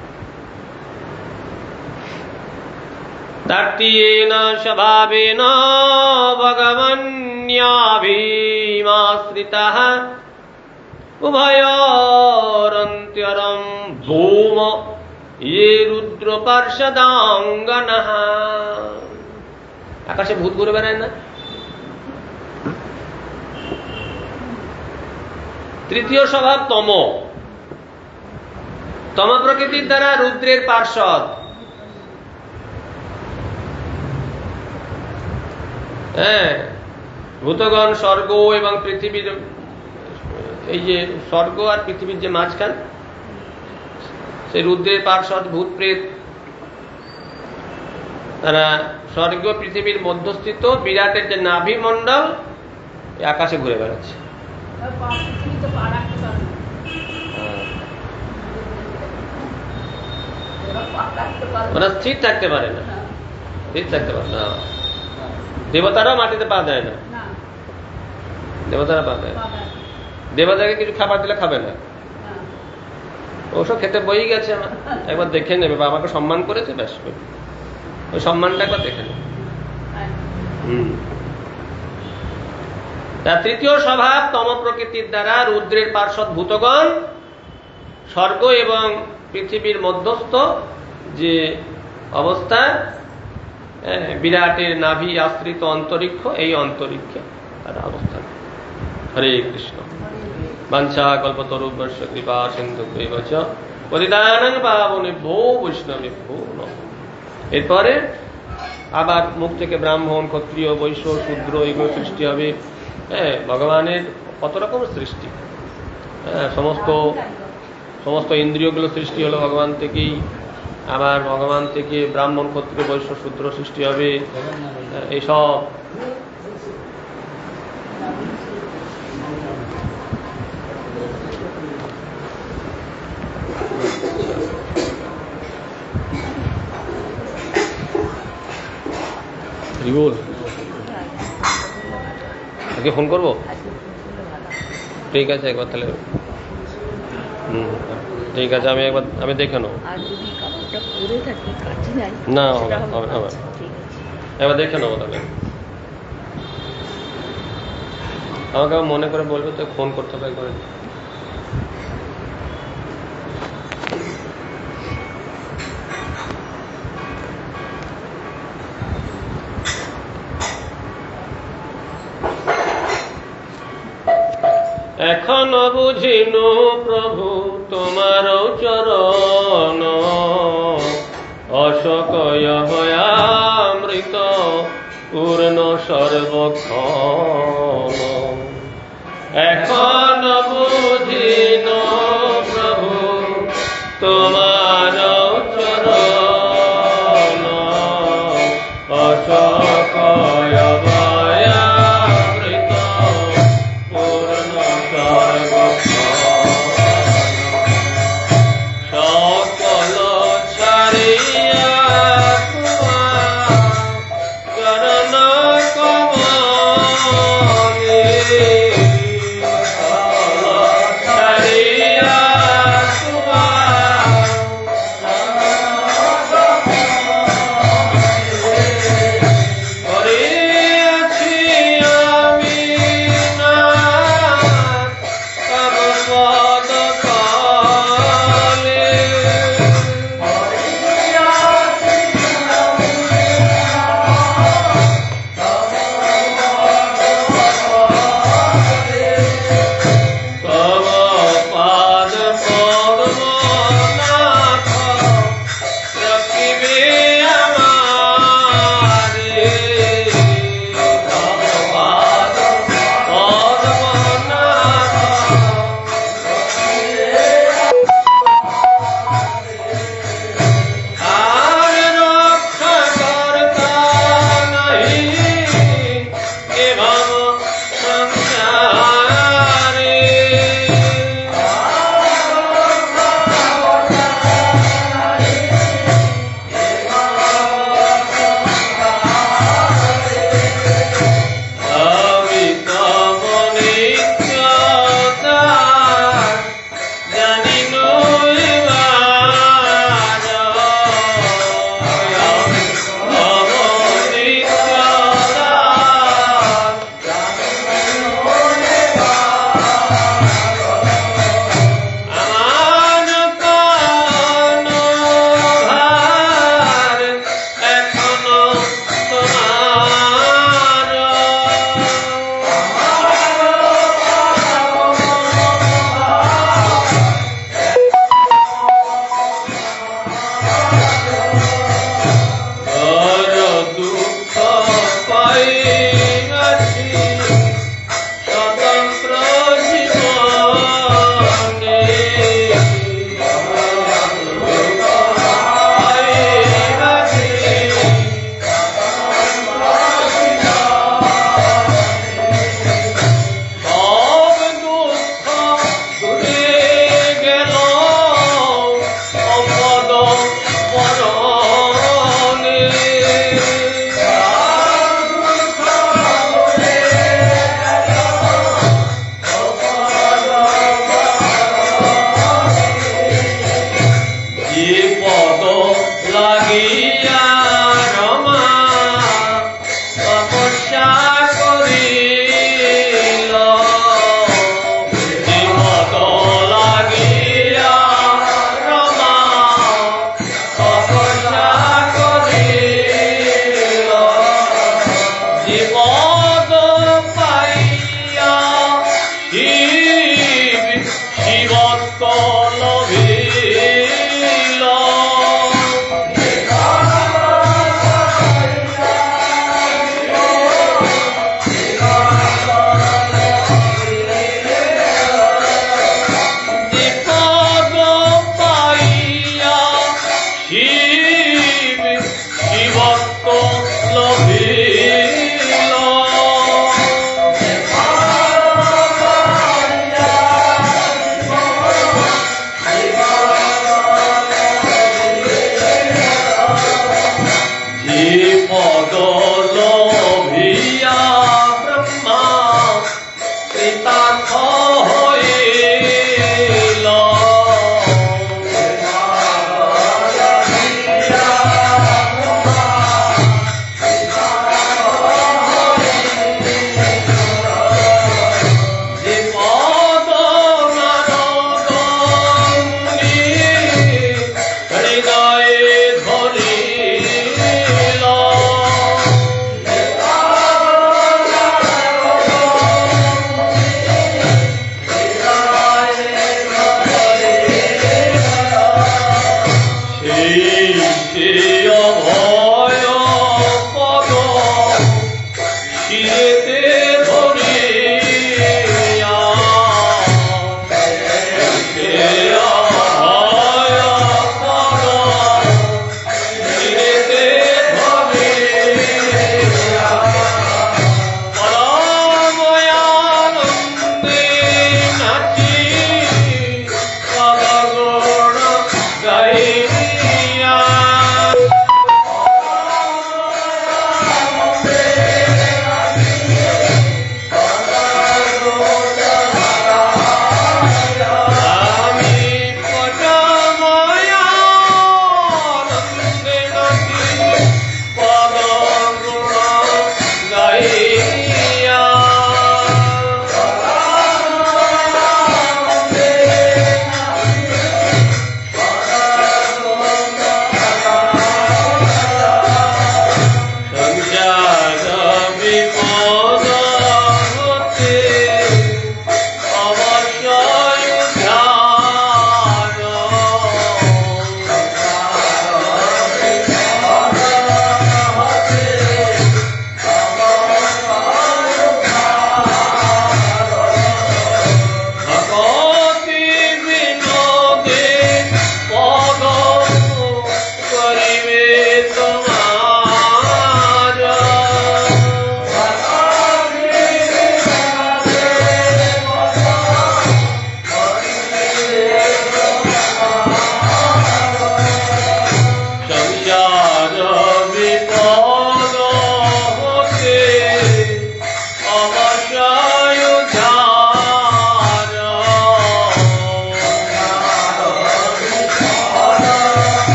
তার্তিয়েন স্বভাবেন ভগবন্যাভিমাশ্রিতাঃ উভয়োরন্ত্যরম ভূম ये রুদ্র পার্ষদাঙ্গনঃ। আকাশে ভূত ঘুরে বেড়ায় না? তৃতীয় স্বভাব তম। তম প্রকৃতির দ্বারা রুদ্রের পার্ষদ। হ্যাঁ, ভূতগণ, স্বর্গ এবং পৃথিবীর, এই যে স্বর্গ আর পৃথিবীর যে মাঝখান, সেই রুদ্রের পার্ষদ ভূত প্রেত, তারা স্বর্গ পৃথিবীর মধ্যস্থিত বিরাটের যে নাভি মণ্ডল আকাশে ঘুরে বেড়াচ্ছে। ওরা স্থির থাকতে পারে না, স্থির থাকতে পারে না। দেবতারাও মাটিতে পা দেয় না, দেবতারা পা দেয়। দেবতাকে কিছু খাবার দিলে খাবে না, ওসব খেতে বই গেছে। আমার একবার দেখে নেবে, বা আমাকে সম্মান করেছে, ব্যাস ওই সম্মানটা একবার দেখে নেবে। তার তৃতীয় স্বভাব তম প্রকৃতির দ্বারা রুদ্রের পার্ষদ ভূতগণ, স্বর্গ এবং পৃথিবীর মধ্যস্থ যে অবস্থা, বিরাটের নাভি আশ্রিত অন্তরিক্ষ, এই অন্তরিক্ষে তার অবস্থান। হরে কৃষ্ণ। বাঞ্ছা কল্পতরুভ্যশ্চ কৃপা সিন্ধুভ্যেব চ পতিতানাং পাবনেভ্যো বৈষ্ণবেভ্যো নমঃ। এরপরে আবার মুখ থেকে ব্রাহ্মণ, ক্ষত্রিয়, বৈশ্য, শূদ্র এগুলো সৃষ্টি হবে। হ্যাঁ, ভগবানের কত রকম সৃষ্টি। হ্যাঁ, সমস্ত ইন্দ্রিয়গুলো সৃষ্টি হলো ভগবান থেকেই। আবার ভগবান থেকে ব্রাহ্মণ, ক্ষত্রিয়, বৈশ্য, শূদ্র সৃষ্টি হবে। এইসব বল। আগে ফোন করবো? ঠিক আছে, একবার তাহলে। ঠিক আছে, আমি দেখে নেবো। না, এবার দেখে নেবো তাহলে। আমাকে মনে করে বলবে তো, ফোন করতে হবে একবার। এখনো বুঝিনু প্রভু তোমার চরণ, অশোকয় ভয়ামৃত পূর্ণ সর্বক্ষণ। এখনো বুঝিনু প্রভু তোমার চরণ, অশোকয় সংসার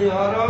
Hare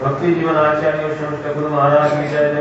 भक्ति जीवन आचार्य गुरु महाराज की जय।